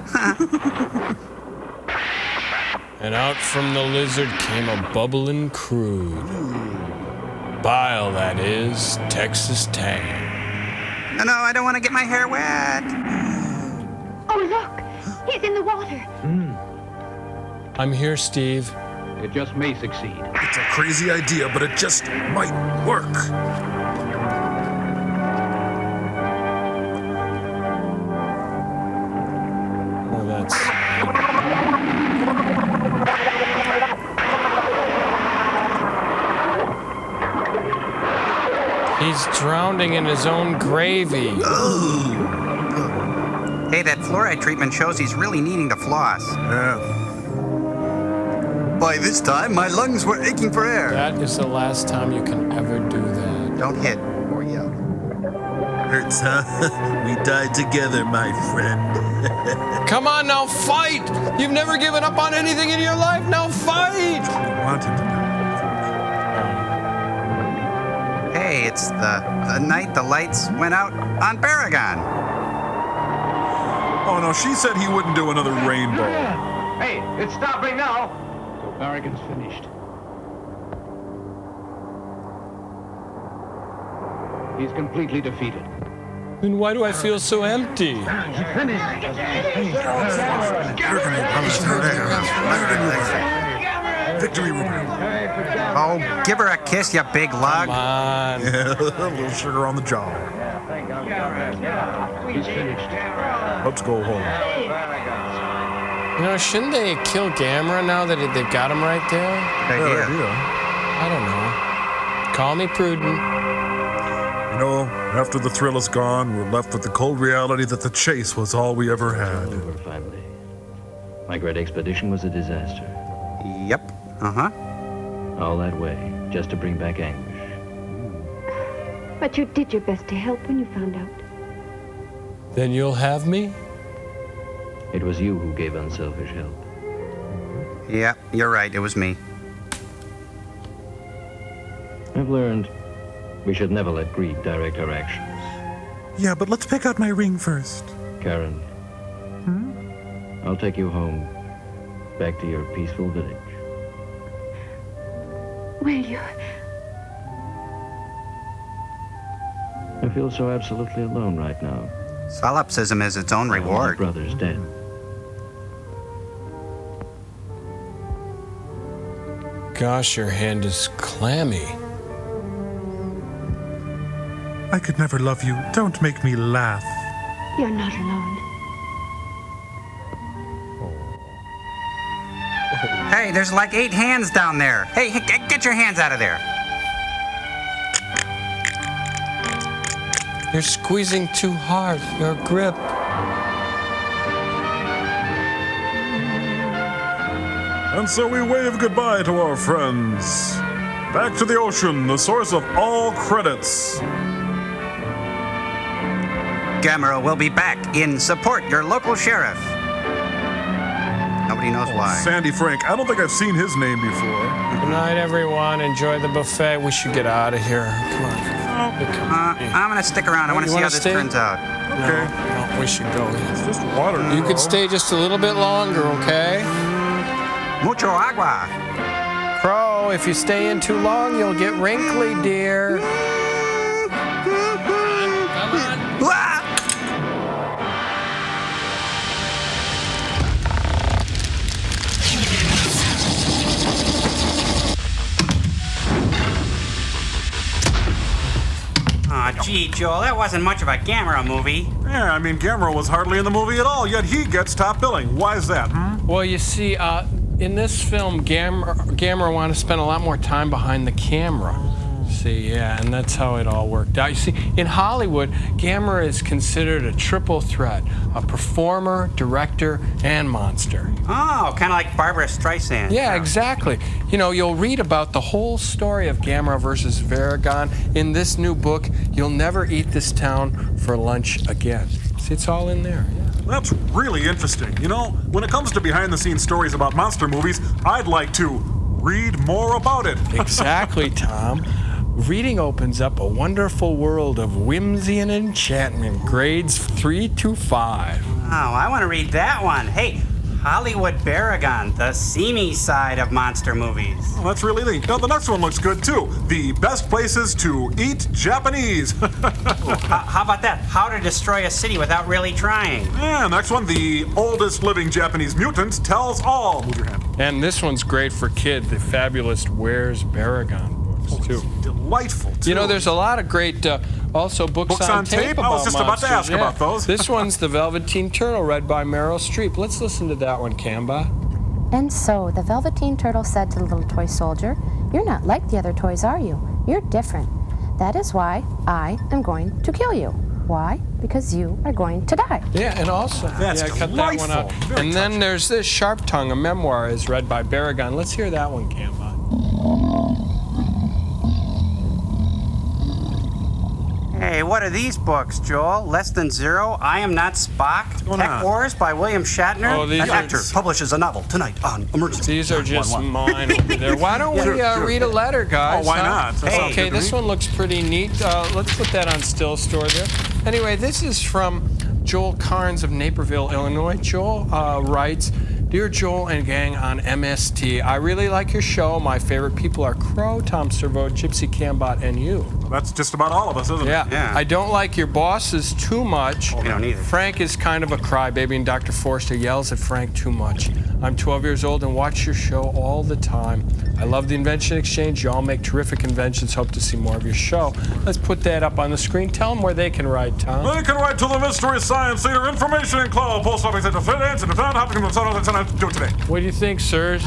E: And out from the lizard came a bubbling crude. Bile, that is, Texas Tang.
Q: No, I don't want to get my hair wet.
O: Oh, look! He's in the water.
E: I'm here, Steve.
I: It just may succeed.
M: It's a crazy idea, but it just might work.
E: Oh, that's... He's drowning in his own gravy.
Q: Hey, that fluoride treatment shows he's really needing to floss.
M: Yeah.
D: By this time, my lungs were aching for air.
E: That is the last time you can ever do that.
D: Don't hit or yell.
W: Hurts, huh? We died together, my friend.
E: Come on now, fight! You've never given up on anything in your life. Now fight!
M: You wanted to die.
Q: Hey, it's the night the lights went out on Barugon.
M: Oh no, she said he wouldn't do another rainbow.
C: Hey, it's stopping now.
I: So Barugon's finished. He's completely defeated.
E: Then why do I feel so empty?
M: Victory room.
Q: Oh, give her a kiss, you big lug.
E: Come on.
M: Yeah, a little sugar on the jaw.
I: He's finished.
M: Let's go home.
E: You know, shouldn't they kill Gamera now that they've got him right there?
Q: Good idea.
E: I don't know. Call me prudent.
M: You know, after the thrill is gone, we're left with the cold reality that the chase was all we ever had.
A: Over, finally. My great expedition was a disaster.
Q: Yep. Uh-huh.
A: All that way, just to bring back anguish.
O: But you did your best to help when you found out.
E: Then you'll have me?
A: It was you who gave unselfish help.
Q: Yeah, you're right. It was me.
A: I've learned we should never let greed direct our actions.
M: Yeah, but let's pick out my ring first.
A: Karen, I'll take you home, back to your peaceful village.
O: Will you?
A: I feel so absolutely alone right now.
Q: Solipsism is its own
A: My
Q: reward.
A: brother's dead.
E: Gosh, your hand is clammy.
M: I could never love you. Don't make me laugh.
O: You're not alone.
Q: Hey, there's like 8 hands down there. Hey, get your hands out of there.
E: You're squeezing too hard. Your grip.
M: And so we wave goodbye to our friends. Back to the ocean, the source of all credits.
Q: Gamera will be back in Support Your Local Sheriff. Nobody knows why.
M: Sandy Frank, I don't think I've seen his name before.
E: Good night, everyone. Enjoy the buffet. We should get out of here. Come on.
Q: I'm gonna stick around. I want to see how this turns out.
M: Okay.
E: No, we should go.
M: It's just water.
E: You could stay just a little bit longer, okay?
Q: Mucho agua.
E: Crow, if you stay in too long, you'll get wrinkly, dear. Come on.
Q: Aw, gee, Joel, that wasn't much of a Gamera movie.
M: Yeah, I mean, Gamera was hardly in the movie at all, yet he gets top billing. Why is that,
E: Well, you see, in this film, Gamera wanted to spend a lot more time behind the camera. See, yeah, and that's how it all worked out. You see, in Hollywood, Gamera is considered a triple threat: a performer, director, and monster.
Q: Oh, kind of like Barbara Streisand.
E: Yeah, exactly. You know, you'll read about the whole story of Gamera versus Barugon in this new book, You'll Never Eat This Town for Lunch Again. See, it's all in there. Yeah.
M: That's really interesting. You know, when it comes to behind-the-scenes stories about monster movies, I'd like to read more about it.
E: Exactly, Tom. Reading opens up a wonderful world of whimsy and enchantment, grades 3 to 5.
Q: Oh, I want to read that one. Hey, Hollywood Barugon, the seamy side of monster movies.
M: Oh, that's really neat. Now, the next one looks good, too. The best places to eat Japanese.
Q: How about that? How to destroy a city without really trying.
M: Yeah, next one, the oldest living Japanese mutant tells all. Move your hand.
E: And this one's great for kids, the fabulous Where's Barugon books, too.
M: Delightful, too.
E: You know, there's a lot of great, also books on tape about
M: I was just about to ask
E: monsters, yeah.
M: about those.
E: This one's The Velveteen Turtle, read by Meryl Streep. Let's listen to that one, Kamba.
L: And so the Velveteen Turtle said to the little toy soldier, "You're not like the other toys, are you? You're different. That is why I am going to kill you." Why? Because you are going to die.
E: Yeah, and also,
N: That's
E: cut that one out.
N: delightful.
E: And then there's this Sharp Tongue, a memoir, is read by Barugon. Let's hear that one, Cambot.
Q: Hey, what are these books, Joel? Less Than Zero, I Am Not Spock, Tech Wars by William Shatner.
E: Oh, these
Q: An
E: are-
Q: actor publishes a novel tonight on emergency.
E: These are just
Q: 911.
E: mine over there. Why don't we read a letter, guys?
N: Oh, why not? That sounds
E: Okay,
N: good to
E: this
N: me.
E: one looks pretty neat. Let's put that on still store there. Anyway, this is from Joel Carnes of Naperville, Illinois. Joel writes, Dear Joel and gang on MST, I really like your show. My favorite people are Crow, Tom Servo, Gypsy Cambot, and you.
N: That's just about all of us, isn't it?
E: Yeah. I don't like your bosses too much.
Q: We don't either.
E: Frank is kind of a crybaby, and Dr. Forster yells at Frank too much. I'm 12 years old and watch your show all the time. I love the Invention Exchange. Y'all make terrific inventions. Hope to see more of your show. Let's put that up on the screen. Tell them where they can write, Tom.
N: They can write to the Mystery Science Theater Information Club, Post Office at the Finance and the Town Hopkins and do it today.
E: What do you think, sirs?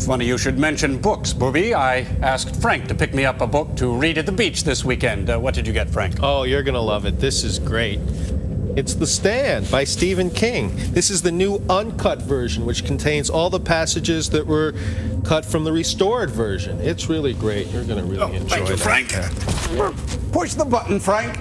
F: Funny you should mention books, Booby. I asked Frank to pick me up a book to read at the beach this weekend. What did you get, Frank?
K: Oh, you're going to love it. This is great. It's The Stand by Stephen King. This is the new uncut version, which contains all the passages that were cut from the restored version. It's really great. You're going to really enjoy
F: thank you,
K: it.
F: Frank. Push the button, Frank.